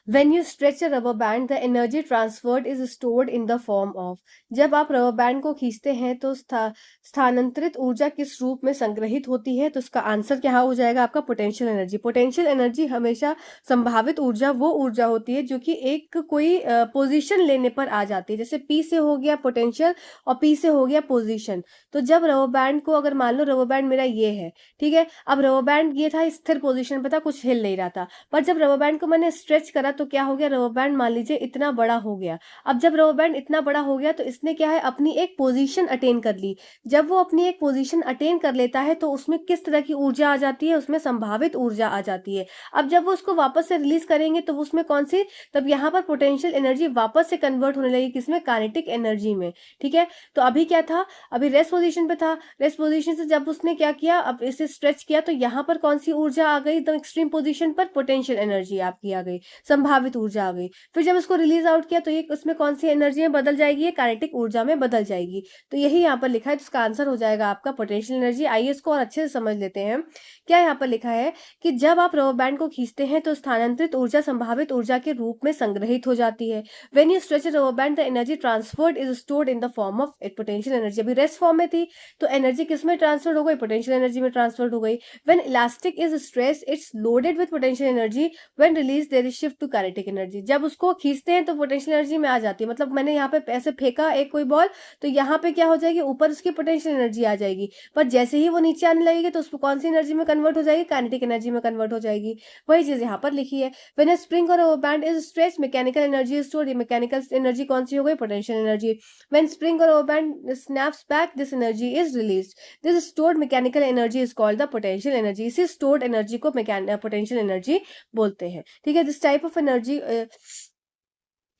When you stretch a rubber band, the energy transferred is stored in the form of. जब आप rubber band को खींचते हैं तो स्थानांतरित ऊर्जा किस रूप में संग्रहित होती है। तो इसका आंसर क्या हो जाएगा आपका, पोटेंशियल एनर्जी। पोटेंशियल एनर्जी हमेशा संभावित ऊर्जा वो ऊर्जा होती है जो कि एक कोई पोजीशन लेने पर आ जाती है। जैसे P से हो गया पोटेंशियल और P से हो गया पोजीशन। तो जब रबर बैंड को, अगर मान लो रबर बैंड मेरा ये है, ठीक है, अब रबर बैंड ये था स्थिर पोजीशन पे था, कुछ हिल नहीं रहा था, पर जब रबर बैंड को मैंने स्ट्रेच करा तो क्या हो गया, रबर बैंड मान लीजिए इतना बड़ा हो गया। अब जब रबर बैंड इतना बड़ा हो गया तो इसने क्या है, अपनी एक पोजीशन अटेन कर ली। जब वो अपनी एक पोजीशन अटेन कर लेता है तो उसमें किस तरह की ऊर्जा आ जाती है, उसमें संभावित ऊर्जा आ जाती है। अब जब वो उसको वापस से रिलीज करेंगे तो उसमें कौन सी, तब यहाँ पर पोटेंशियल एनर्जी वापस से कन्वर्ट होने लगी किसमें, काइनेटिक एनर्जी में। ठीक है, तो अभी क्या था, अभी रेस्ट पोजीशन पे था, रेस्ट पोजीशन से जब उसने क्या किया, अब इसे स्ट्रेच किया तो यहाँ पर कौन सी ऊर्जा आ गई, एकदम एक्सट्रीम पोजीशन पर पोटेंशियल एनर्जी आपकी आ गई, संभावित ऊर्जा आ गई। फिर जब इसको रिलीज आउट किया तो ये उसमें कौन सी एनर्जी में बदल जाएगी, ये काइनेटिक ऊर्जा में बदल जाएगी। तो यही यहाँ पर लिखा है, तो इसका आंसर हो जाएगा आपका पोटेंशियल एनर्जी। आइए इसको और अच्छे से समझ लेते हैं। क्या यहाँ पर लिखा है कि जब आप रबर बैंड को खींचते हैं तो स्थानांतरित ऊर्जा संभावित ऊर्जा के रूप में संग्रहित हो जाती है। When you stretch rubber band the energy transferred is stored in the form of potential energy. अभी रेस्ट फॉर्म में थी तो एनर्जी किस में ट्रांसफर हो गई, पोटेंशियल एनर्जी में ट्रांसफर हो गई। When elastic is stretch it's loaded with potential energy, when release there is shift to kinetic energy. जब उसको खींचते हैं तो पोटेंशियल एनर्जी में आ जाती है, मतलब मैंने यहाँ पे ऐसे फेंका एक कोई बॉल, तो यहाँ पे क्या हो जाएगी, ऊपर उसकी पोटेंशियल एनर्जी आ जाएगी, पर जैसे ही वो नीचे आने लगेगी तो उसको कौन सी एनर्जी में कन्वर्ट हो जाएगी, काइनेटिक एनर्जी में कन्वर्ट हो जाएगी। वही चीज यहाँ पर लिखी है। व्हेन अ स्प्रिंग और a band is stretch, mechanical energy is stored. Mechanical energy कौन सी हो गई, पोटेंशियल एनर्जी। व्हेन स्प्रिंग और a band snaps back, this energy is released. This stored mechanical energy is called the potential energy. इसी stored energy को potential energy बोलते हैं। ठीक है, दिस टाइप ऑफ एनर्जी,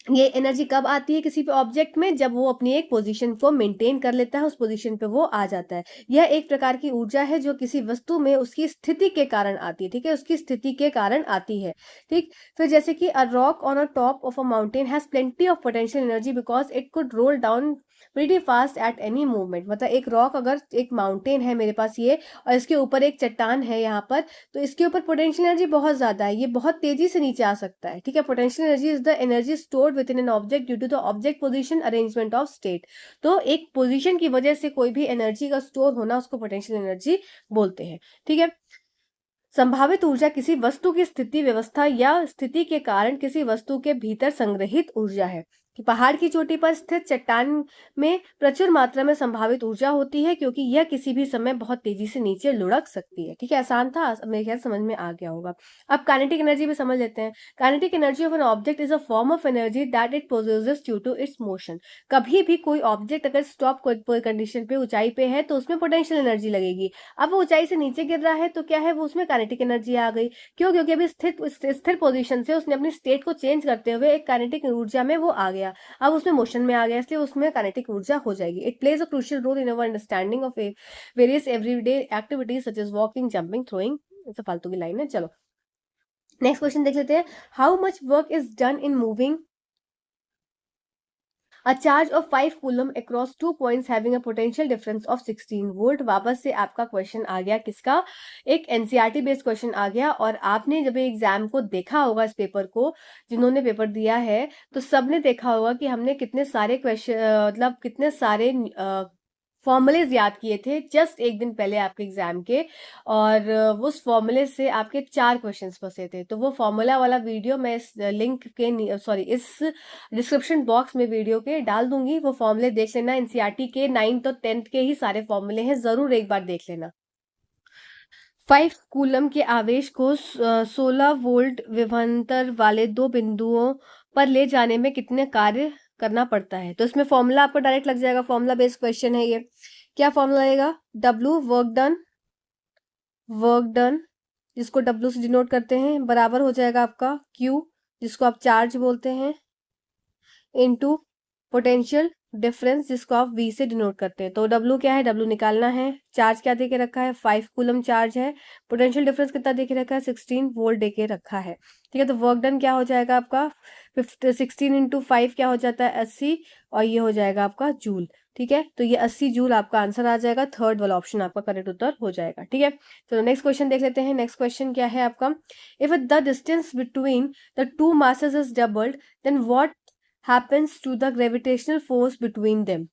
ये एनर्जी कब आती है किसी पे ऑब्जेक्ट में, जब वो अपनी एक पोजीशन को मेंटेन कर लेता है, उस पोजीशन पे वो आ जाता है। यह एक प्रकार की ऊर्जा है जो किसी वस्तु में उसकी स्थिति के कारण आती है। ठीक है, उसकी स्थिति के कारण आती है। ठीक, फिर जैसे कि a rock on a top of a mountain has plenty of potential energy because it could roll down pretty fast at any movement. मतलब एक रॉक, अगर एक माउंटेन है मेरे पास ये, और इसके ऊपर एक चट्टान है यहाँ पर, तो इसके ऊपर पोटेंशियल एनर्जी बहुत ज्यादा है, ये बहुत तेजी से नीचे आ सकता है। ठीक है, potential energy is the energy stored within an object due to the object position arrangement of state. तो एक पोजीशन की वजह से कोई भी एनर्जी का स्टोर होना, उसको पोटेंशियल एनर्जी बोलते हैं। ठीक है, संभावित ऊर्जा किसी वस्तु की स्थिति, व्यवस्था या स्थिति के कारण किसी वस्तु के भीतर संग्रहित ऊर्जा है। कि पहाड़ की चोटी पर स्थित चट्टान में प्रचुर मात्रा में संभावित ऊर्जा होती है, क्योंकि यह किसी भी समय बहुत तेजी से नीचे लुढ़क सकती है। ठीक है, आसान था, मेरे ख्याल समझ में आ गया होगा। अब काइनेटिक एनर्जी भी समझ लेते हैं। Kinetic energy of an object is a form of energy that it possesses due to its motion. कभी भी कोई ऑब्जेक्ट अगर स्टॉप कोई कंडीशन पे, ऊंचाई पे है, तो उसमें पोटेंशियल एनर्जी लगेगी। अब वो ऊंचाई से नीचे गिर रहा है तो क्या है, वो उसमें काइनेटिक एनर्जी आ गई। क्यों, क्योंकि अभी स्थिर पोजीशन से उसने अपनी स्टेट को चेंज करते हुए एक काइनेटिक ऊर्जा में वो आ गया, अब उसमें मोशन में आ गया, इसलिए उसमें काइनेटिक ऊर्जा हो जाएगी। It plays a crucial role in our understanding of various everyday activities such as walking, jumping, throwing. ये फालतू की लाइन है। चलो नेक्स्ट क्वेश्चन देख लेते हैं। How much work is done in moving A charge of 5 coulomb across 2 points having a potential difference of 16 volt. वापस से आपका क्वेश्चन आ गया, किसका, एक एनसीईआरटी बेस्ड क्वेश्चन आ गया। और आपने जब एग्जाम को देखा होगा, इस पेपर को जिन्होंने पेपर दिया है, तो सबने देखा होगा कि हमने कितने सारे क्वेश्चन, मतलब कितने सारे फॉर्मूलेज याद किए थे जस्ट एक दिन पहले आपके एग्जाम के, और उस फॉर्मूले से आपके 4 क्वेश्चंस फंसे थे। तो वो फॉर्मूला वाला वीडियो मैं इस लिंक के, सॉरी, इस डिस्क्रिप्शन बॉक्स में वीडियो के डाल दूंगी, वो फॉर्मूले देख लेना। एनसीईआरटी के 9th और 10th के ही सारे फॉर्मूले हैं, जरूर एक बार देख लेना। 5 कूलम के आवेश को 16 वोल्ट विभवांतर वाले 2 बिंदुओं पर ले जाने में कितने कार्य करना पड़ता है। तो इसमें फॉर्मूला आपको डायरेक्ट लग जाएगा, फॉर्मूला बेस्ड क्वेश्चन है ये। क्या फॉर्मूला रहेगा, W वर्क डन जिसको W से डिनोट करते हैं, बराबर हो जाएगा आपका Q जिसको आप चार्ज बोलते हैं, इनटू पोटेंशियल डिफरेंस जिसको आप V से डिनोट करते हैं। तो W क्या है, W निकालना है। चार्ज क्या देके रखा है, 5 कूलम चार्ज है। पोटेंशियल डिफरेंस कितना देके रखा है, 16 वोल्ट देके रखा है। ठीक है, तो वर्क डन क्या हो जाएगा आपका 16 इंटू 5 क्या हो जाता है 80, और ये हो जाएगा आपका जूल। ठीक है, तो ये 80 जूल आपका आंसर आ जाएगा। थर्ड वाला ऑप्शन आपका करेक्ट उत्तर हो जाएगा। ठीक है, चलो नेक्स्ट क्वेश्चन देख लेते हैं। नेक्स्ट क्वेश्चन क्या है आपका, if the distance between the 2 masses is doubled then what happens to the gravitational force between them।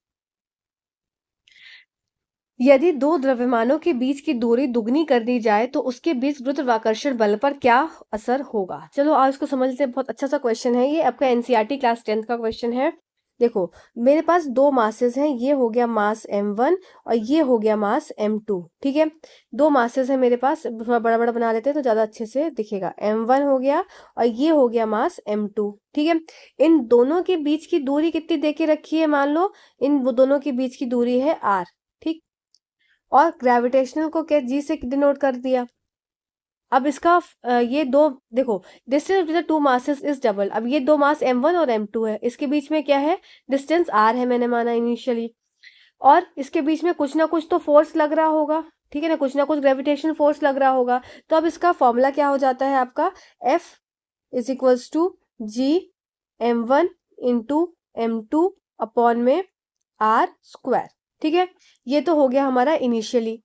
यदि 2 द्रव्यमानों के बीच की दूरी दुगनी कर दी जाए तो उसके बीच गुरुत्वाकर्षण बल पर क्या असर होगा। चलो आज इसको समझ लेते हैं, बहुत अच्छा सा क्वेश्चन है ये, आपका एनसीईआरटी क्लास 10th का क्वेश्चन है। देखो मेरे पास 2 मासेस हैं, ये हो गया मास m1 और ये हो गया मास m2। ठीक है, 2 मासेस हैं मेरे पास, थोड़ा बड़ा बड़ा बना लेते हैं तो ज्यादा अच्छे से दिखेगा। m1 हो गया और ये हो गया मास m2। ठीक है, इन दोनों के बीच की दूरी कितनी देके रखी है, मान लो इन दोनों के बीच की दूरी है r। ठीक, और ग्रेविटेशनल को क्या जी से डिनोट कर दिया। अब इसका ये दो देखो, distance between the 2 masses is double. अब ये 2 मास m1 और m2 है, इसके बीच में क्या है, डिस्टेंस r है, मैंने माना इनिशियली, और इसके बीच में कुछ ना कुछ तो फोर्स लग रहा होगा। ठीक है ना, कुछ ना कुछ ग्रेविटेशन फोर्स लग रहा होगा। तो अब इसका फॉर्मूला क्या हो जाता है आपका, F is equals to G m1 into m2 upon में r स्क्वायर। ठीक है, ये तो हो गया हमारा इनिशियली।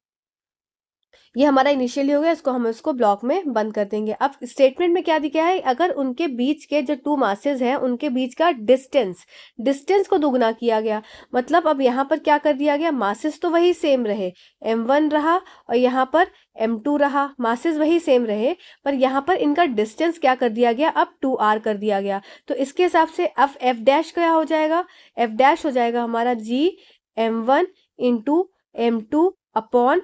ये हमारा इनिशियली हो गया, इसको हम इसको ब्लॉक में बंद कर देंगे। अब स्टेटमेंट में क्या दिया है, अगर उनके बीच के जो टू मासेस हैं उनके बीच का डिस्टेंस को दुगना किया गया, मतलब अब यहाँ पर क्या कर दिया गया, मासेस तो वही सेम रहे, m1 रहा और यहाँ पर m2 रहा, मासेस वही सेम रहे, पर यहाँ पर इनका डिस्टेंस क्या कर दिया गया, अब 2r कर दिया गया। तो इसके हिसाब से अब f डैश क्या हो जाएगा, f डैश हो जाएगा हमारा g m1 into m2 upon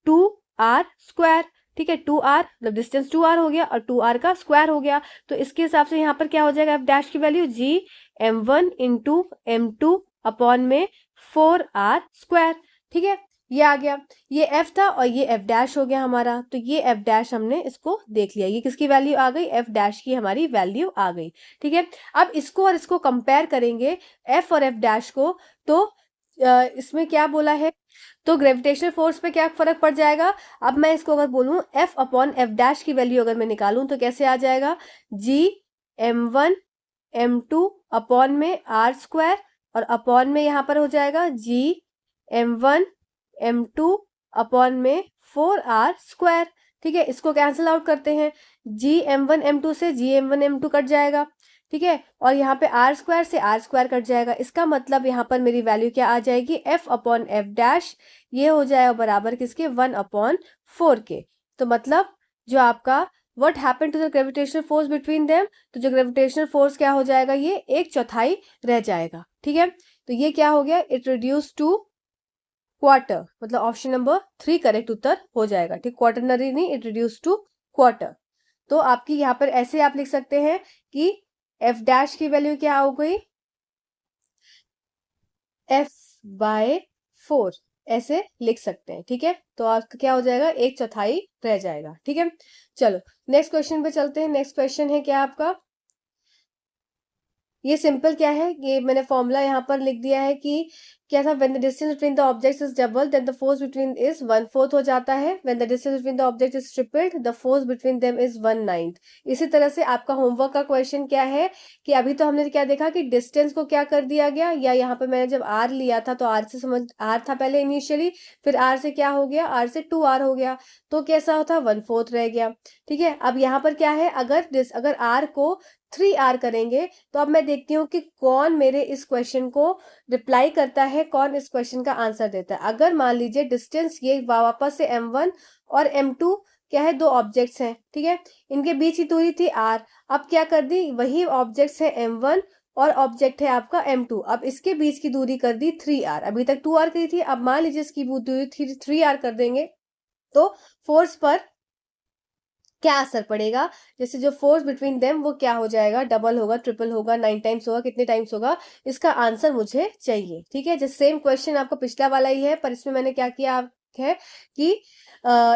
2r square. ठीक है, 2r मतलब डिस्टेंस 2r हो गया और 2r का स्क्वायर हो गया। तो इसके हिसाब से यहाँ पर क्या हो जाएगा, f डैश की value g m1 into m2 upon में 4r स्क्वायर। ठीक है, ये आ गया, ये f था और ये f डैश हो गया हमारा। तो ये f डैश हमने इसको देख लिया, ये किसकी वैल्यू आ गई, f डैश की हमारी वैल्यू आ गई। ठीक है, अब इसको और इसको कंपेयर करेंगे f और f डैश को, तो इसमें क्या बोला है, तो ग्रेविटेशनल फोर्स पे क्या फर्क पड़ जाएगा। अब मैं इसको अगर बोलूं f अपॉन f डैश की वैल्यू अगर मैं निकालूं तो कैसे आ जाएगा, g m1 m2 अपॉन में r स्क्वायर और अपॉन में यहाँ पर हो जाएगा g m1 m2 अपॉन में 4r स्क्वायर। ठीक है, इसको कैंसिल आउट करते हैं, g m1 m2 से g m1 m2 कट जाएगा। ठीक है, और यहाँ पे r स्क्वायर से r स्क्वायर कट जाएगा। इसका मतलब यहाँ पर मेरी वैल्यू क्या आ जाएगी, f अपॉन f डैश, ये हो जाएगा बराबर किसके, 1 अपॉन 4 के। तो मतलब जो आपका what happened to the gravitational force between them, तो जो ग्रेविटेशनल फोर्स क्या हो जाएगा, ये 1/4 रह जाएगा। ठीक है, तो ये क्या हो गया, इट रिड्यूस टू क्वार्टर, मतलब ऑप्शन नंबर 3 करेक्ट उत्तर हो जाएगा। ठीक, क्वार्टरनरी नहीं, इट रिड्यूस टू क्वार्टर। तो आपकी यहाँ पर ऐसे आप लिख सकते हैं कि f डैश की वैल्यू क्या हो गई, f/4 ऐसे लिख सकते हैं। ठीक है, तो आपका क्या हो जाएगा, 1/4 रह जाएगा। ठीक है, चलो नेक्स्ट क्वेश्चन पे चलते हैं। नेक्स्ट क्वेश्चन है क्या आपका, ये सिंपल क्या है, ये मैंने फॉर्मूला यहाँ पर लिख दिया है कि क्या था, when the distance between the objects is double then the force between is 1/4 हो जाता है, when the distance between the object is tripled the force between them is 1/9। इसी तरह से आपका होमवर्क का क्वेश्चन क्या है कि अभी तो हमने क्या देखा कि डिस्टेंस को क्या कर दिया गया, या यहाँ पे मैंने जब r लिया था तो r से समझ, r था पहले इनिशियली, फिर r से क्या हो गया, r से 2r हो गया, तो कैसा होता 1/4 रह गया। ठीक है, अब यहाँ पर क्या है, अगर r को 3r करेंगे, तो अब मैं देखती हूँ कि कौन मेरे इस क्वेश्चन को रिप्लाई करता है, कौन इस क्वेश्चन का आंसर देता है। अगर मान लीजिए डिस्टेंस ये वापस से m1 और m2 क्या है, दो ऑब्जेक्ट्स हैं। ठीक है, इनके बीच की दूरी थी r, अब क्या कर दी, वही ऑब्जेक्ट्स है m1 और ऑब्जेक्ट है आपका m2, अब इसके बीच की दूरी कर दी 3r, अभी तक 2r की थी, अब मान लीजिए इसकी दूरी 3r कर देंगे, तो फोर्स पर क्या असर पड़ेगा, जैसे जो फोर्स बिटवीन देम वो क्या हो जाएगा, डबल होगा, ट्रिपल होगा, 9 टाइम्स होगा, कितने टाइम्स होगा, इसका आंसर मुझे चाहिए। ठीक है, जैसे सेम क्वेश्चन आपका पिछला वाला ही है, पर इसमें मैंने क्या किया है कि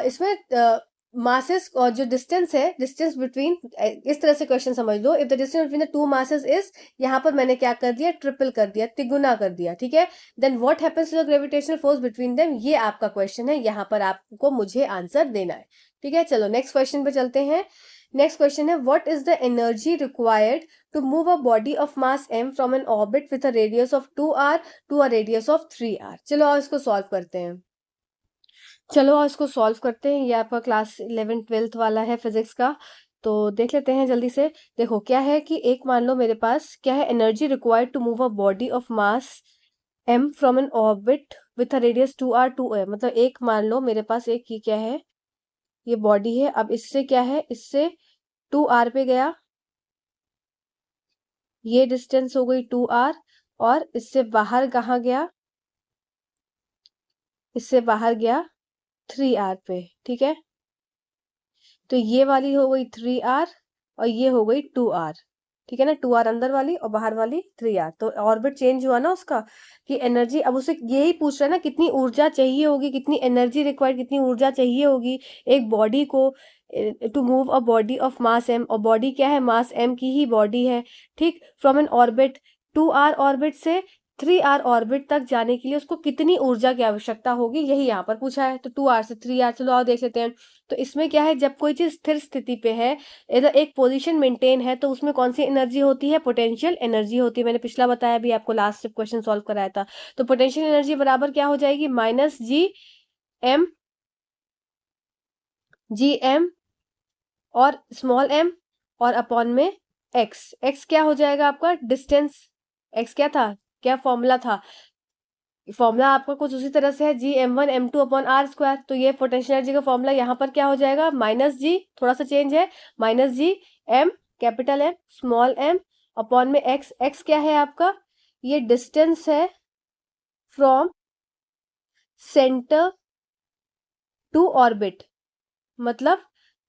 इसमें मासेस और जो डिस्टेंस है, डिस्टेंस बिटवीन, इस तरह से क्वेश्चन समझ लो, if the distance between the two masses is, यहाँ पर मैंने क्या कर दिया, ट्रिपल कर दिया, तिगुना कर दिया। ठीक है, then what happens to the gravitational force between them, ये आपका क्वेश्चन है, यहाँ पर आपको मुझे आंसर देना है। ठीक है, चलो नेक्स्ट क्वेश्चन पे चलते हैं। नेक्स्ट क्वेश्चन है, what is the energy required to move a body of mass m from an orbit with a radius of 2r to a radius of 3r। चलो और इसको सॉल्व करते हैं। ये आपका क्लास 11-12 वाला है फिजिक्स का, तो देख लेते हैं जल्दी से। देखो क्या है कि एक मान लो मेरे पास क्या है, energy required to move a body of mass m from an orbit with a radius 2r to a, मतलब एक मान लो मेरे पास एक ही क्या है, ये बॉडी है, अब इससे क्या है, इससे 2r पे गया, ये डिस्टेंस हो गई 2r, और इससे बाहर कहाँ गया, इससे बाहर गया 3r पे। ठीक है, तो ये वाली हो गई 3r और ये हो गई 2r। ठीक है ना, 2r अंदर वाली और बाहर वाली 3r, तो ऑर्बिट चेंज हुआ ना उसका, कि एनर्जी, अब उसे यही पूछ रहा है ना, कितनी ऊर्जा चाहिए होगी, कितनी एनर्जी रिक्वायर्ड, कितनी ऊर्जा चाहिए होगी एक बॉडी को to move a body of mass m, और बॉडी क्या है, मास m की ही बॉडी है। ठीक, from an orbit 2r orbit से 3r ऑर्बिट तक जाने के लिए उसको कितनी ऊर्जा की आवश्यकता होगी, यही यहाँ पर पूछा है। तो 2r से 3r, चलो और देख लेते हैं। तो इसमें क्या है, जब कोई चीज स्थिर स्थिति पे है, इधर एक पोजीशन मेंटेन है, तो उसमें कौन सी एनर्जी होती है, पोटेंशियल एनर्जी होती है। मैंने पिछला बताया भी आपको, लास्ट क्वेश्चन सॉल्व कराया था। तो पोटेंशियल एनर्जी बराबर क्या हो जाएगी, -g m जी एम और स्मॉल एम और अपॉन में एक्स। एक्स क्या हो जाएगा आपका? डिस्टेंस। एक्स क्या था? क्या फॉर्मूला था? फॉर्मूला आपका कुछ उसी तरह से है, G m one m two upon r square. तो ये पोटेंशियल एनर्जी का फॉर्मूला यहाँ पर क्या हो जाएगा? माइनस जी, थोड़ा सा चेंज है, minus G M capital M small m upon में एक्स। एक्स क्या है आपका? ये डिस्टेंस है फ्रॉम सेंटर टू ऑर्बिट। मतलब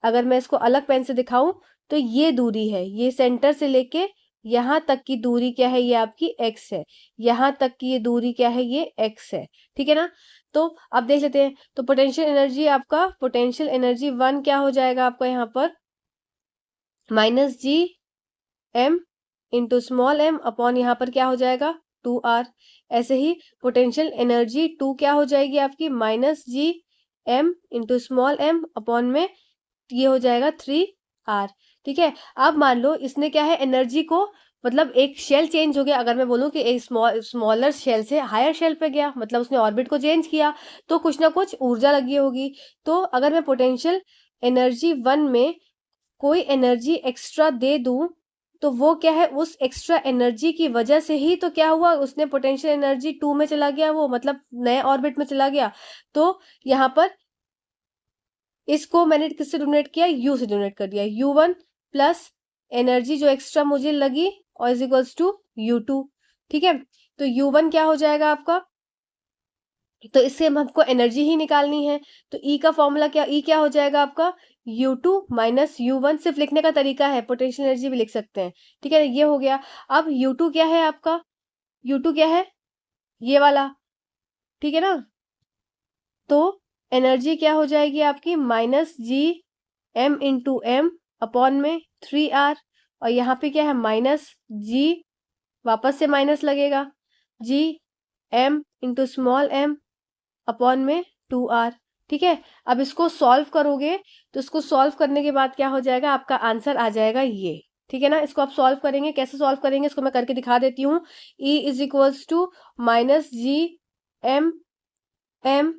अगर मैं इसको अलग पेन से दिखाऊं तो ये दूरी है, ये सेंटर से लेके यहां तक की दूरी क्या है? ये आपकी एक्स है। यहां तक की ये दूरी क्या है? ये एक्स है। ठीक है ना? तो अब देख लेते हैं। तो पोटेंशियल एनर्जी आपका, पोटेंशियल एनर्जी वन क्या हो जाएगा आपका यहाँ पर? Minus G M into small m upon यहाँ पर क्या हो जाएगा? Two r. ऐसे ही पोटेंशियल एनर्जी टू क्या हो जाएगी आपकी? Minus G M into small m upon में ये हो जाएगा थ्री आर। ठीक है। अब मान लो इसने क्या है, एनर्जी को, मतलब एक शेल चेंज हो गया। अगर मैं बोलूं कि एक स्मॉलर शेल से हायर शेल पे गया, मतलब उसने ऑर्बिट को चेंज किया, तो कुछ ना कुछ ऊर्जा लगी होगी। तो अगर मैं पोटेंशियल एनर्जी वन में कोई एनर्जी एक्स्ट्रा दे दूं, तो वो क्या है? उस एक्स्ट्रा एनर्जी की वजह से ही तो क्या हुआ, उसने पोटेंशियल एनर्जी टू में चला गया, वो मतलब नए ऑर्बिट में चला गया। तो यहाँ पर इसको मैंने किससे डोनेट किया? यू से डोनेट कर दिया। यू वन प्लस एनर्जी जो एक्स्ट्रा मुझे लगी और is equals to u two. ठीक है। तो यू वन क्या हो जाएगा आपका? तो इससे हमको एनर्जी ही निकालनी है। तो ई का फॉर्मूला क्या? ई क्या हो जाएगा आपका? U two minus u one. सिर्फ लिखने का तरीका है, पोटेंशियल एनर्जी भी लिख सकते हैं। ठीक है, ये हो गया। अब यू टू क्या है आपका? यू टू क्या है? ये वाला। ठीक है ना? तो एनर्जी क्या हो जाएगी आपकी? Minus G M into m upon में थ्री आर। और यहाँ पे क्या है? माइनस जी, वापस से माइनस लगेगा, G M into small m upon में टू आर। ठीक है। अब इसको सॉल्व करोगे तो इसको सॉल्व करने के बाद क्या हो जाएगा? आपका आंसर आ जाएगा ये। ठीक है ना? इसको आप सॉल्व करेंगे, कैसे सॉल्व करेंगे इसको मैं करके दिखा देती हूँ। E is equals to minus G M m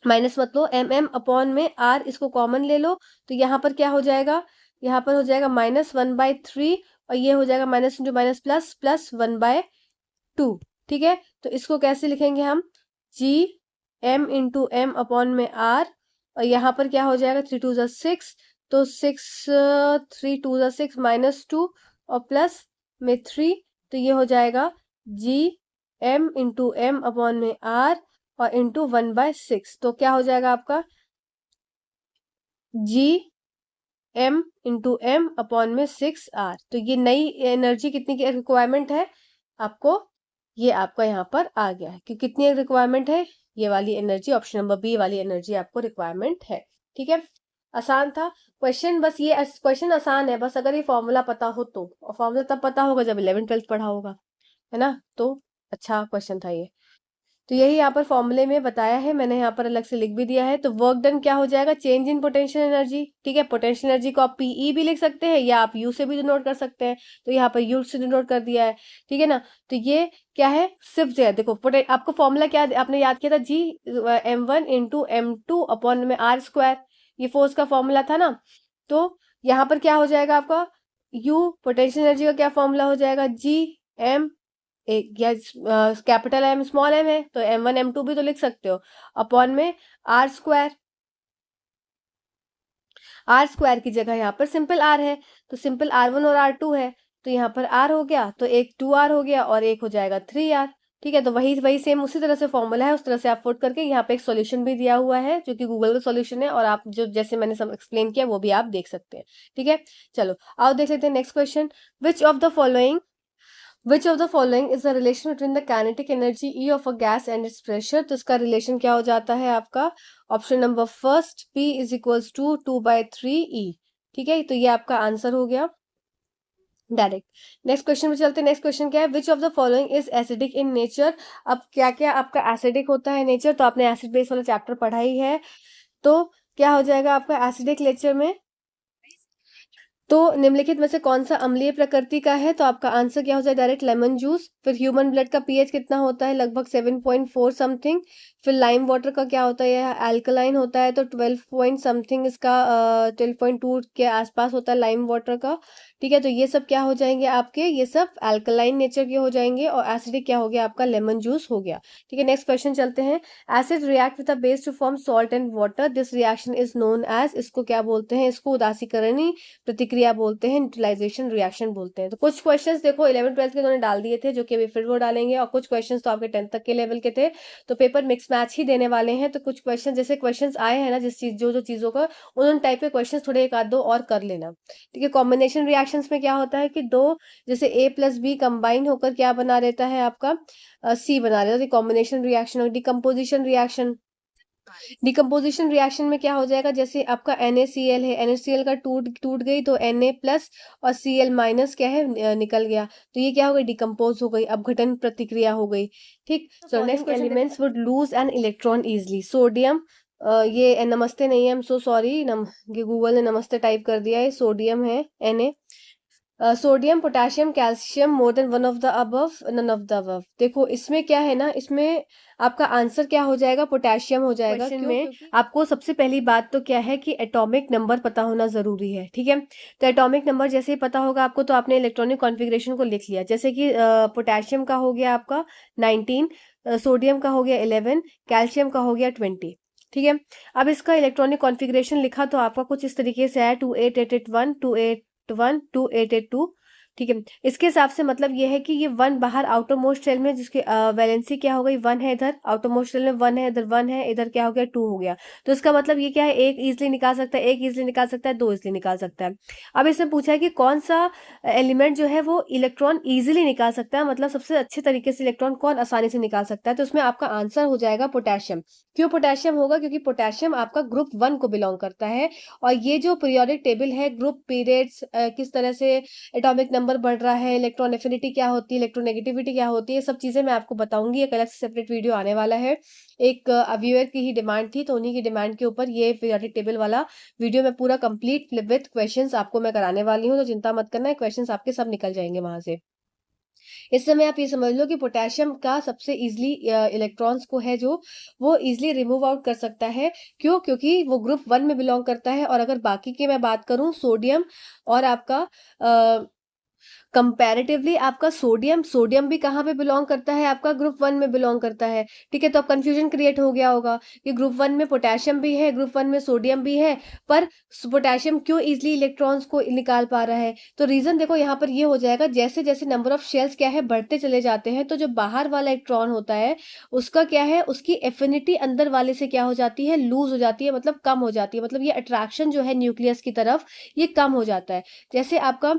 minus मत लो, एम एम अपॉन में आर, इसको कॉमन ले लो। तो यहाँ पर क्या हो जाएगा? यहाँ पर हो जाएगा माइनस वन बाय थ्री, और ये हो जाएगा minus into minus plus plus one by two. ठीक है। तो इसको कैसे लिखेंगे हम? G M into m upon में आर, और यहाँ पर क्या हो जाएगा? थ्री टू ज़ा सिक्स, तो सिक्स, थ्री टू ज़ा सिक्स माइनस टू और प्लस में थ्री। तो ये हो जाएगा G M into m upon में आर और इंटू वन बाय सिक्स। तो क्या हो जाएगा आपका? जी एम इंटू एम अपॉन में सिक्स आर। तो ये नई एनर्जी कितनी की रिक्वायरमेंट है आपको? ये आपका यहाँ पर आ गया है कि कितनी रिक्वायरमेंट है? ये वाली एनर्जी, ऑप्शन नंबर बी वाली एनर्जी आपको रिक्वायरमेंट है। ठीक है। आसान था क्वेश्चन, बस ये क्वेश्चन आसान है, बस अगर ये फॉर्मूला पता हो तो। और फॉर्मूला तब पता होगा जब 11th 12th पढ़ा होगा, है ना? तो अच्छा क्वेश्चन था ये। तो यही यहाँ पर फॉर्मूले में बताया है, मैंने यहाँ पर अलग से लिख भी दिया है। तो वर्क डन क्या हो जाएगा? Change in potential energy. ठीक है। पोटेंशियल एनर्जी को आप पीई भी लिख सकते हैं या आप यू से भी डिनोट कर सकते हैं। तो यहाँ पर यू से डिनोट कर दिया है। ठीक है ना? तो ये क्या है? सिर्फ जो है देखो, आपको फॉर्मूला क्या आपने याद किया था? G m one into m two upon में आर स्क्वायर, ये फोर्स का फॉर्मूला था ना। तो यहाँ पर क्या हो जाएगा आपका? यू पोटेंशियल एनर्जी का क्या फॉर्मूला हो जाएगा? जी एम, एक या कैपिटल एम स्मॉल एम है तो एम वन एम टू भी तो लिख सकते हो, अपॉन में आर स्क्वायर। आर स्क्वायर की जगह यहाँ पर सिंपल आर है, तो सिंपल आर वन और आर टू है, तो यहाँ पर आर हो गया, तो एक टू आर हो गया और एक हो जाएगा थ्री आर। ठीक है। तो वही वही सेम उसी तरह से फॉर्मूला है, उस तरह से आप पुट करके यहाँ पे एक सॉल्यूशन भी दिया हुआ है जो कि गूगल का सॉल्यूशन है, और आप जो जैसे मैंने सब एक्सप्लेन किया वो भी आप देख सकते हैं। ठीक है। चलो आओ देख लेते हैं next question. Which of the following Which of the following is the relation between the kinetic energy E of a gas and its pressure? तो इसका रिलेशन क्या हो जाता है आपका? Option number first, P is equals to two by three e. ठीक है। तो ये आपका आंसर हो गया डायरेक्ट। नेक्स्ट क्वेश्चन में चलते हैं। नेक्स्ट क्वेश्चन क्या है? विच of the following is acidic in nature? अब क्या क्या आपका एसिडिक होता है नेचर? तो आपने एसिड बेस वाला चैप्टर पढ़ा ही है। तो क्या हो जाएगा आपका एसिडिक नेचर में? तो निम्नलिखित में से कौन सा अम्लीय प्रकृति का है? तो आपका आंसर क्या हो जाए? Direct lemon juice. फिर ह्यूमन ब्लड का पीएच कितना होता है? लगभग 7.4 समथिंग। फिर लाइम वाटर का क्या होता है? यह अल्कलाइन होता है, तो 12 पॉइंट समथिंग इसका 12.2 के आसपास होता है लाइम वाटर का। ठीक है, तो ये सब क्या हो जाएंगे आपके? ये सब अल्कलाइन नेचर के हो जाएंगे, और एसिडिक क्या हो गया आपका? लेमन जूस हो गया। ठीक है, नेक्स्ट क्वेश्चन चलते हैं। Acid react with a base to form salt and water, this reaction is known as, इसको क्या बोलते हैं? इसको उदासीकरणी प्रतिक्रिया बोलते हैं, न्यूट्रलाइजेशन रिएक्शन बोलते हैं। तो कुछ क्वेश्चंस देखो 11 12 के उन्होंने डाल दिए थे, जो कि अभी फिर वो डालेंगे, और कुछ क्वेश्चंस तो आपके 10th तक के लेवल के थे, तो पेपर मिक्स मैच ही देने वाले हैं। तो कुछ क्वेश्चन जैसे क्वेश्चंस आए हैं ना, जिस चीज जो जो चीजों का, उन टाइप के क्वेश्चन थोड़े एक आध दो और कर लेना। ठीक है, कॉम्बिनेशन रिएक्शंस में क्या होता है कि दो, जैसे ए प्लस बी कंबाइन होकर क्या बना रहता है आपका? सी बना रहता है, कॉम्बिनेशन रिएक्शन। और डिकम्पोजिशन रिएक्शन, डिकम्पोजिशन रिएक्शन में क्या हो जाएगा? जैसे आपका NaCl है, NaCl का टूट टूट गई तो Na प्लस और Cl माइनस क्या है? निकल गया, तो ये क्या हो गई? डिकम्पोज हो गई, अपघटन प्रतिक्रिया हो गई। ठीक, so next elements would lose an electron easily. Sodium, ये नमस्ते नहीं है, आई एम सो सॉरी, ये गूगल ने नमस्ते टाइप कर दिया है, सोडियम है Na। Sodium, potassium, calcium, more than one of the above, none of the above. देखो इसमें क्या है ना, इसमें आपका आंसर क्या हो जाएगा? पोटेशियम हो जाएगा।
क्वेश्चन
क्यों?
में
क्योंकि आपको सबसे पहली बात तो क्या है कि एटॉमिक नंबर पता होना जरूरी है। ठीक है, तो एटॉमिक नंबर जैसे ही पता होगा आपको, तो आपने इलेक्ट्रॉनिक कॉन्फ़िगरेशन को लिख लिया। जैसे कि पोटेशियम का हो गया आपका 19, सोडियम का हो गया 11, कैल्शियम का हो गया 20। ठीक है, अब इसका इलेक्ट्रॉनिक कॉन्फ़िगरेशन लिखा तो आपका कुछ इस तरीके से है, 28881, 281, 2882। ठीक है, इसके हिसाब से मतलब ये है कि ये वन बाहर आउटर मोस्ट शेल में, जिसकी वैलेंसी क्या हो गई? 1 है, इधर आउटर मोस्ट शेल में 1 है, इधर 1 है, इधर क्या हो गया? 2 हो गया। तो इसका मतलब ये क्या है? एक इजिली निकाल सकता है, एक इजिली निकाल सकता है, दो इजिली निकाल सकता है। अब इसमें पूछा है कि कौन सा एलिमेंट जो है वो इलेक्ट्रॉन इजिली निकाल सकता है, मतलब सबसे अच्छे तरीके से इलेक्ट्रॉन कौन आसानी से निकाल सकता है? तो उसमें आपका आंसर हो जाएगा पोटेशियम। क्यों पोटेशियम होगा? क्योंकि पोटेशियम आपका ग्रुप 1 को बिलोंग करता है, और ये जो पीरियोडिक टेबल है, ग्रुप पीरियड्स, किस तरह से एटॉमिक नंबर बढ़ रहा है, इलेक्ट्रॉन एफिनिटी क्या होती है, इलेक्ट्रोनेगेटिविटी क्या होती है, सब चीजें मैं आपको बताऊंगी। एक अलग से सेपरेट वीडियो आने वाला है। एक व्यूअर की ही डिमांड थी, तो उन्हीं की डिमांड के ऊपर ये पीरियोडिक टेबल वाला वीडियो मैं पूरा कंप्लीट विद क्वेश्चंस आपको मैं कराने वाली हूँ, तो चिंता मत करना, क्वेश्चंस आपके सब निकल जाएंगे वहां से। इस समय आप ये समझ लो कि पोटेशियम का सबसे इजीली इलेक्ट्रॉन्स को है जो, वो इजीली रिमूव आउट कर सकता है। क्यों? क्योंकि वो ग्रुप 1 में बिलोंग करता है। और अगर बाकी की मैं बात करूं, सोडियम और आपका कंपैरेटिवली आपका सोडियम, सोडियम भी कहाँ पे बिलोंग करता है? आपका ग्रुप 1 में बिलोंग करता है। ठीक है, तो अब कंफ्यूजन क्रिएट हो गया होगा कि ग्रुप 1 में पोटेशियम भी है, ग्रुप 1 में सोडियम भी है, पर पोटेशियम क्यों इजिली इलेक्ट्रॉन्स को निकाल पा रहा है? तो रीजन देखो यहाँ पर ये हो जाएगा, जैसे जैसे नंबर ऑफ शेल्स क्या है बढ़ते चले जाते हैं, तो जो बाहर वाला इलेक्ट्रॉन होता है उसका क्या है, उसकी एफिनिटी अंदर वाले से क्या हो जाती है? लूज हो जाती है, मतलब कम हो जाती है, मतलब ये अट्रैक्शन जो है न्यूक्लियस की तरफ, ये कम हो जाता है। जैसे आपका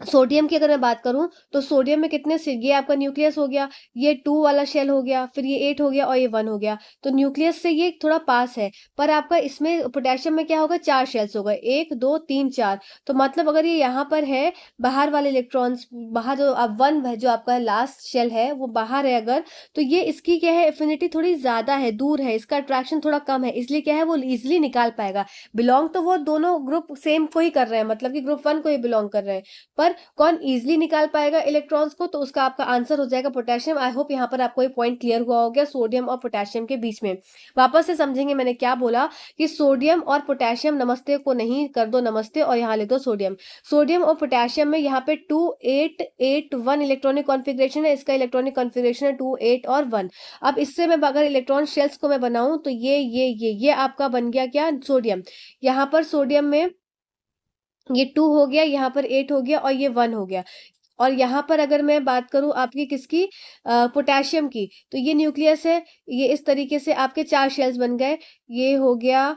सोडियम की अगर मैं बात करूं, तो सोडियम में कितने से, ये आपका न्यूक्लियस हो गया, ये 2 वाला शेल हो गया, फिर ये 8 हो गया, और ये 1 हो गया, तो न्यूक्लियस से ये थोड़ा पास है। पर आपका इसमें पोटेशियम में क्या होगा? 4 शेल्स हो गए, 1 2 3 4। तो मतलब अगर ये यहाँ पर है, बाहर वाले इलेक्ट्रॉन्स बाहर, जो अब 1 है जो आपका लास्ट शेल है वो बाहर है अगर, तो ये इसकी क्या है? एफिनिटी थोड़ी ज्यादा है, दूर है, इसका अट्रैक्शन थोड़ा कम है, इसलिए क्या है? वो इजिली निकाल पाएगा। बिलोंग तो वो दोनों ग्रुप सेम को ही कर रहे हैं, मतलब कि ग्रुप 1 को ही बिलोंग कर रहे हैं, पर कौन इजिली निकाल पाएगा इलेक्ट्रॉन्स को? तो उसका आपका आंसर हो जाएगा पोटेशियम। आई होप यहाँ पर आपको ये पॉइंट क्लियर हुआ हो गया सोडियम और पोटेशियम के बीच में। वापस से समझेंगे मैंने क्या बोला, कि सोडियम और पोटेशियम, नमस्ते को नहीं कर दो नमस्ते, और यहाँ ले दो सोडियम। सोडियम और पोटेशियम में यहाँ पे 2881 इलेक्ट्रॉनिक कॉन्फ़िगरेशन है, इसका इलेक्ट्रॉनिक कॉन्फ़िगरेशन है 2 8 और 1। अब इससे मैं अगर इलेक्ट्रॉन शेल्स को मैं बनाऊं, तो ये आपका बन गया क्या? सोडियम। यहाँ पर सोडियम में ये 2 हो गया, यहाँ पर 8 हो गया, और ये 1 हो गया। और यहाँ पर अगर मैं बात करूं आपकी किसकी, पोटेशियम की, तो ये न्यूक्लियस है, ये इस तरीके से आपके 4 शेल्स बन गए, ये हो गया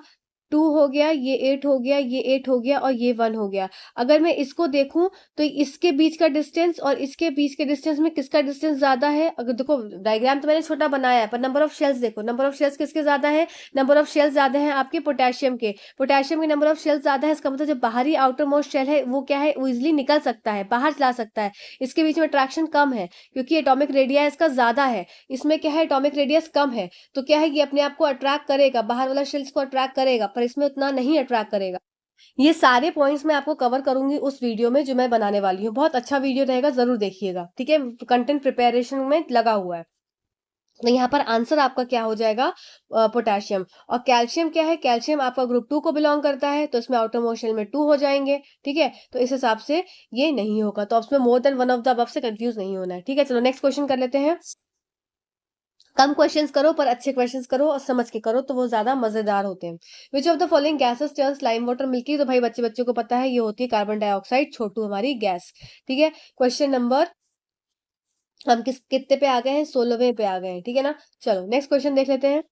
2 हो गया, ये 8 हो गया, ये 8 हो गया, और ये 1 हो गया। अगर मैं इसको देखूं, तो इसके बीच का डिस्टेंस और इसके बीच के डिस्टेंस में किसका डिस्टेंस ज्यादा है? अगर देखो डायग्राम तो मैंने छोटा बनाया है, पर नंबर ऑफ शेल्स देखो, नंबर ऑफ शेल्स किसके ज्यादा है? नंबर ऑफ शेल्स ज्यादा है आपके पोटेशियम के। पोटेशियम के नंबर ऑफ शेल्स ज्यादा है, इसका मतलब जो बाहरी आउटर मोस्ट शेल है वो क्या है? वो इजिली निकल सकता है, बाहर जा सकता है। इसके बीच में अट्रैक्शन कम है, क्योंकि एटॉमिक रेडियस इसका ज्यादा है, इसमें क्या है? एटॉमिक रेडियस कम है, तो क्या है? ये अपने आप को अट्रैक्ट करेगा, बाहर वाला शेल्स को अट्रैक्ट करेगा, पर इसमें उतना नहीं अट्रैक्ट करेगा। ये सारे पॉइंट्स मैं आपको कवर करूंगी उस वीडियो में जो मैं बनाने वाली हूँ। बहुत अच्छा वीडियो रहेगा, जरूर देखिएगा, ठीक है। कंटेंट प्रिपरेशन में लगा हुआ है। तो यहाँ पर आंसर आपका क्या हो जाएगा, पोटेशियम। और कैल्शियम क्या है, कैल्शियम आपका ग्रुप 2 को बिलोंग करता है, तो इसमें आउटर मोशन में 2 हो जाएंगे, ठीक है। तो इस हिसाब से ये नहीं होगा, तो उसमें मोर than one of the above से कंफ्यूज नहीं होना है, ठीक है। चलो नेक्स्ट क्वेश्चन कर लेते हैं। कम क्वेश्चंस करो पर अच्छे क्वेश्चंस करो और समझ के करो, तो वो ज्यादा मजेदार होते हैं। विच of the following gases turns lime water milky, तो भाई बच्चे बच्चों को पता है, ये होती है कार्बन डाइऑक्साइड, छोटू हमारी गैस, ठीक है। क्वेश्चन नंबर, हम कितने पे आ गए हैं, 16वें पे आ गए हैं, ठीक है ना। चलो नेक्स्ट क्वेश्चन देख लेते हैं।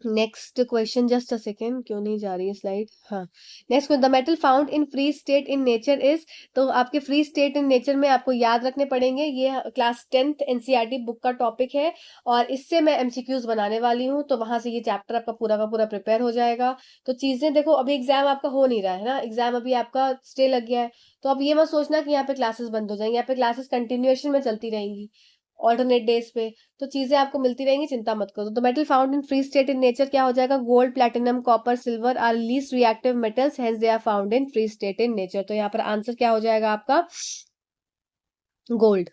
Next question, just a second, क्यों नहीं जा रही है स्लाइड। हाँ, next, the metal found in free state in nature is, तो आपके फ्री स्टेट इन नेचर में आपको याद रखने पड़ेंगे, ये क्लास 10th एनसीईआरटी बुक का टॉपिक है, और इससे मैं एमसीक्यूज बनाने वाली हूँ, तो वहां से ये चैप्टर आपका पूरा का पूरा प्रिपेयर हो जाएगा। तो चीजें देखो, अभी एग्जाम आपका हो नहीं रहा है ना, एग्जाम अभी आपका स्टे लग गया है, तो अब ये मत सोचना कि यहाँ पे क्लासेस बंद हो जाएंगी, यहाँ पे क्लासेस कंटिन्यूएशन में चलती रहेंगी, ऑल्टरनेट डेज पे, तो चीजें आपको मिलती रहेंगी, चिंता मत करो। तो metal found in free state in nature क्या हो जाएगा, gold, platinum, copper, silver are least reactive metals, hence they are found in free state in nature. तो यहाँ पर आंसर क्या हो जाएगा आपका, गोल्ड।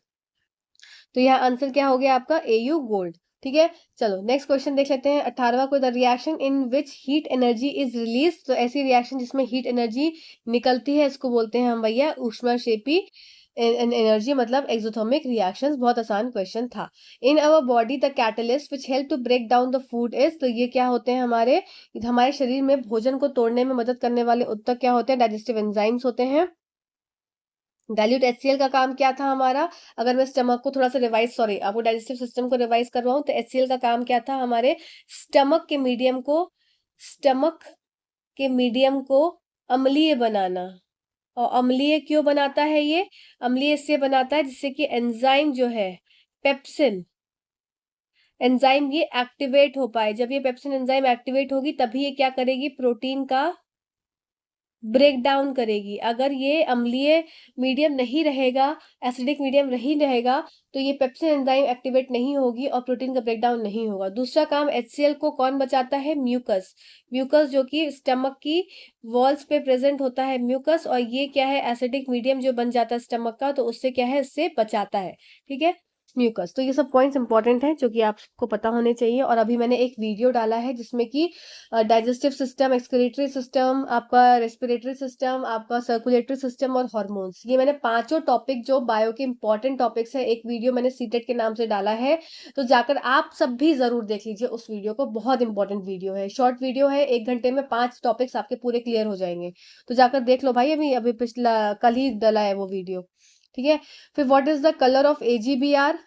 तो यहाँ आंसर क्या हो गया आपका, एयू गोल्ड, ठीक है। चलो नेक्स्ट क्वेश्चन देख लेते हैं। 18वां, को the reaction in which heat energy is release, तो ऐसी रिएक्शन जिसमें हीट एनर्जी निकलती है, इसको बोलते हैं हम भैया ऊष्माक्षेपी एनर्जी, मतलब एक्सोथर्मिक रिएक्शंस। बहुत आसान क्वेश्चन था। In our body the catalyst which help to break down the food is, तो ये क्या होते हैं, हमारे शरीर में भोजन को तोड़ने में मदद करने वाले उत्तक क्या होते हैं, डाइजेस्टिव एंजाइम्स होते हैं। डाइल्यूट एचसीएल का काम क्या था हमारा, अगर मैं स्टमक को थोड़ा सा रिवाइज, सॉरी आपको डाइजेस्टिव सिस्टम को रिवाइज कर रहा हूँ, तो एचसीएल का काम क्या था, हमारे स्टमक के मीडियम को, स्टमक के मीडियम को अम्लीय बनाना। और अम्लीय क्यों बनाता है ये, अम्लीय इससे बनाता है जिससे कि एंजाइम जो है, पेप्सिन एंजाइम, ये एक्टिवेट हो पाए। जब ये पेप्सिन एंजाइम एक्टिवेट होगी तभी ये क्या करेगी, प्रोटीन का ब्रेक डाउन करेगी। अगर ये अम्लीय मीडियम नहीं रहेगा, एसिडिक मीडियम नहीं रहेगा, तो ये पेप्सिन एंजाइम एक्टिवेट नहीं होगी और प्रोटीन का ब्रेक डाउन नहीं होगा। दूसरा काम एचसीएल को कौन बचाता है, म्यूकस, म्यूकस जो कि स्टमक की वॉल्स पे प्रेजेंट होता है म्यूकस, और ये क्या है, एसिडिक मीडियम जो बन जाता है स्टमक का, तो उससे क्या है, इससे बचाता है, ठीक है, म्यूकस। तो ये सब पॉइंट्स इंपॉर्टेंट हैं जो कि आपको पता होने चाहिए। और अभी मैंने एक वीडियो डाला है जिसमें कि डाइजेस्टिव सिस्टम, एक्सक्रीटरी सिस्टम, आपका रेस्पिरेटरी सिस्टम, आपका सर्कुलेटरी सिस्टम और हार्मोन्स, ये मैंने पांचों टॉपिक जो बायो के इंपॉर्टेंट टॉपिक्स है, एक वीडियो मैंने सीटेट के नाम से डाला है, तो जाकर आप सब भी जरूर देख लीजिए उस वीडियो को। बहुत इंपॉर्टेंट वीडियो है, शॉर्ट वीडियो है, 1 घंटे में 5 टॉपिक्स आपके पूरे क्लियर हो जाएंगे, तो जाकर देख लो भाई, अभी अभी पिछला कल ही डाला है वो वीडियो, ठीक है। फिर what is the colour of AgBr,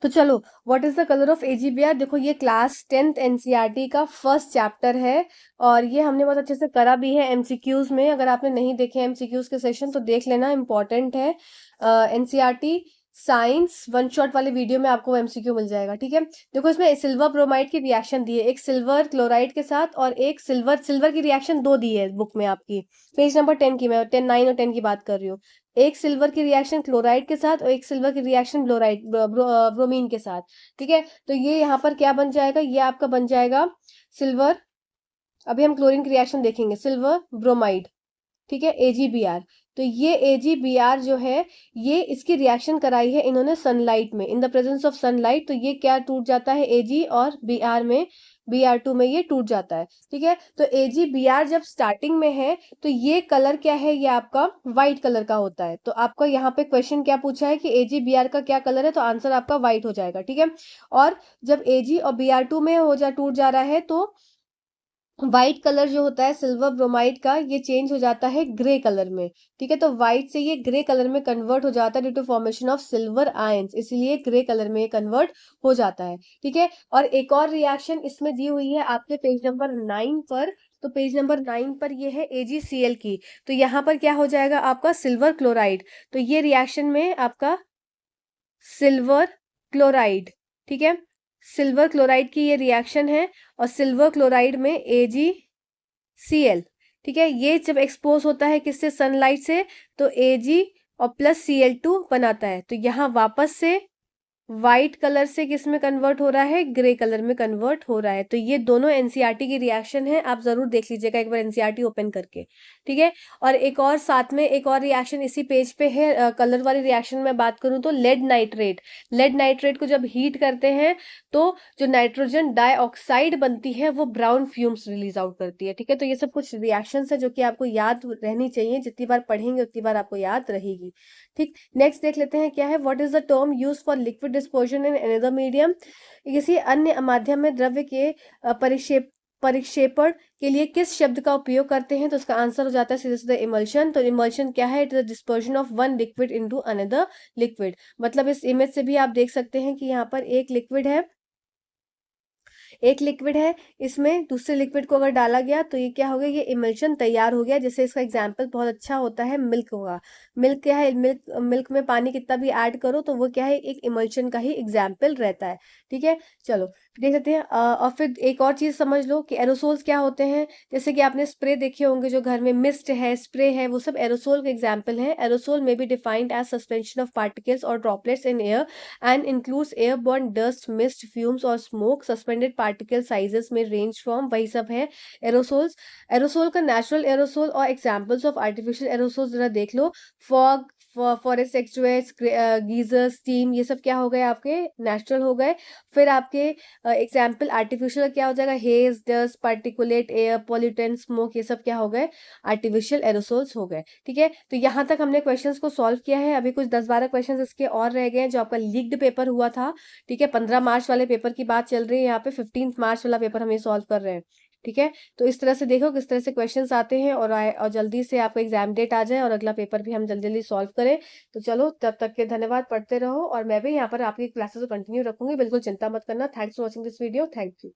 तो चलो, what is the colour of AgBr, देखो ये क्लास 10th एनसीईआरटी का फर्स्ट चैप्टर है, और ये हमने बहुत अच्छे से करा भी है एमसीक्यूज में। अगर आपने नहीं देखे एमसीक्यूज के सेशन तो देख लेना, इंपॉर्टेंट है। एनसीईआरटी साइंस वन शॉट वाले वीडियो में आपको एमसीक्यू मिल जाएगा, ठीक है। देखो इसमें सिल्वर ब्रोमाइड की रिएक्शन दी है, एक सिल्वर क्लोराइड के साथ और एक सिल्वर की रिएक्शन 2 दी है बुक में आपकी, पेज नंबर 10 की, मैं 10, 9 और 10 की बात कर रही हूँ। एक सिल्वर की रिएक्शन क्लोराइड के साथ और एक सिल्वर की रिएक्शन ब्रोमीन के साथ, ठीक है। तो ये यहाँ पर क्या बन जाएगा, ये आपका बन जाएगा सिल्वर, अभी हम क्लोरीन की रिएक्शन देखेंगे, सिल्वर ब्रोमाइड, ठीक है, एजीबीआर। तो ये एजीबीआर जो है, ये इसकी रिएक्शन कराई है इन्होंने सनलाइट में, in the presence of sunlight, तो ये क्या टूट जाता है, एजी और बीआर में, Br2 में ये टूट जाता है, ठीक है। तो AgBr जब स्टार्टिंग में है तो ये कलर क्या है, ये आपका व्हाइट कलर का होता है। तो आपका यहाँ पे क्वेश्चन क्या पूछा है कि AgBr का क्या कलर है, तो आंसर आपका व्हाइट हो जाएगा, ठीक है। और जब Ag और Br2 में टूट जा रहा है, तो व्हाइट कलर जो होता है सिल्वर ब्रोमाइड का, ये चेंज हो जाता है ग्रे कलर में, ठीक है। तो व्हाइट से ये ग्रे कलर में कन्वर्ट हो जाता है due to formation of silver ions, इसलिए ग्रे कलर में ये कन्वर्ट हो जाता है, ठीक है। और एक और रिएक्शन इसमें दी हुई है आपके पेज नंबर 9 पर, तो पेज नंबर 9 पर ये है AgCl की, तो यहाँ पर क्या हो जाएगा आपका सिल्वर क्लोराइड, तो ये रिएक्शन में आपका सिल्वर क्लोराइड, ठीक है, सिल्वर क्लोराइड की ये रिएक्शन है, और सिल्वर क्लोराइड में AgCl, ठीक है। ये जब एक्सपोज होता है किससे, सनलाइट से, तो Ag और प्लस Cl2 बनाता है, तो यहाँ वापस से व्हाइट कलर से किस में कन्वर्ट हो रहा है, ग्रे कलर में कन्वर्ट हो रहा है। तो ये दोनों एनसीईआरटी की रिएक्शन है, आप जरूर देख लीजिएगा एक बार एनसीईआरटी ओपन करके, ठीक है। और एक और साथ में एक और रिएक्शन इसी पेज पे है, कलर वाली रिएक्शन में बात करूं तो लेड नाइट्रेट को जब हीट करते हैं तो जो नाइट्रोजन डाइऑक्साइड बनती है वो ब्राउन फ्यूम्स रिलीज आउट करती है, ठीक है। तो ये सब कुछ रिएक्शंस है जो कि आपको याद रहनी चाहिए, जितनी बार पढ़ेंगे उतनी बार आपको याद रहेगी, ठीक। नेक्स्ट देख लेते हैं क्या है, what is the term use for liquid dispersion in another medium. किसी अन्य माध्यम में द्रव्य के परिक्षेपण के लिए किस शब्द का उपयोग करते हैं, तो उसका आंसर हो जाता है सीधे सीधे इमल्शन। तो इमल्शन क्या है, it is the dispersion of one liquid into another liquid. मतलब इस इमेज से भी आप देख सकते हैं कि यहाँ पर एक लिक्विड है, इसमें दूसरे लिक्विड को अगर डाला गया तो ये क्या हो गया, ये इमल्शन तैयार हो गया। जैसे इसका एग्जांपल बहुत अच्छा होता है मिल्क होगा। मिल्क क्या है, मिल्क में पानी कितना भी ऐड करो तो वो क्या है, एक इमल्शन का ही एग्जाम्पल रहता है, ठीक है। चलो देख लेते हैं। और फिर एक और चीज समझ लो कि एरोसोल्स क्या होते हैं। जैसे कि आपने स्प्रे देखे होंगे, जो घर में मिस्ट है, स्प्रे है, वो सब एरोसोल के एग्जाम्पल है। एरोसोल में be defined as suspension of particles और droplets in air and includes airborne dust, mist, fumes और smoke. Suspended particle sizes में range from, वही सब है एरोसोल्स। एरोसोल का नेचुरल एरोसोल और एग्जांपल्स ऑफ आर्टिफिशियल एरोसोल्स जरा देख लो। फॉग, फॉरेस्ट एक्सुएट्स, गीजर, स्टीम, ये सब क्या हो गए आपके, नेचुरल हो गए। फिर आपके एग्जाम्पल आर्टिफिशियल क्या हो जाएगा, hedge, dust, particulate air, pollutant, smoke, ये सब क्या हो गए, आर्टिफिशियल एरोसोल्स हो गए, ठीक है। तो यहाँ तक हमने क्वेश्चंस को सॉल्व किया है। अभी कुछ 10-12 क्वेश्चंस इसके और रह गए हैं जो आपका लीक्ड पेपर हुआ था, ठीक है। 15 मार्च वाले पेपर की बात चल रही है, यहाँ पे 15 मार्च वाला पेपर हम ये सॉल्व कर रहे हैं, ठीक है। तो इस तरह से देखो किस तरह से क्वेश्चंस आते हैं, और जल्दी से आपका एग्जाम डेट आ जाए और अगला पेपर भी हम जल्दी जल्दी सॉल्व करें। तो चलो तब तक के धन्यवाद, पढ़ते रहो, और मैं भी यहाँ पर आपकी क्लासेस को कंटिन्यू रखूंगी, बिल्कुल चिंता मत करना। Thanks for watching this video, thank you.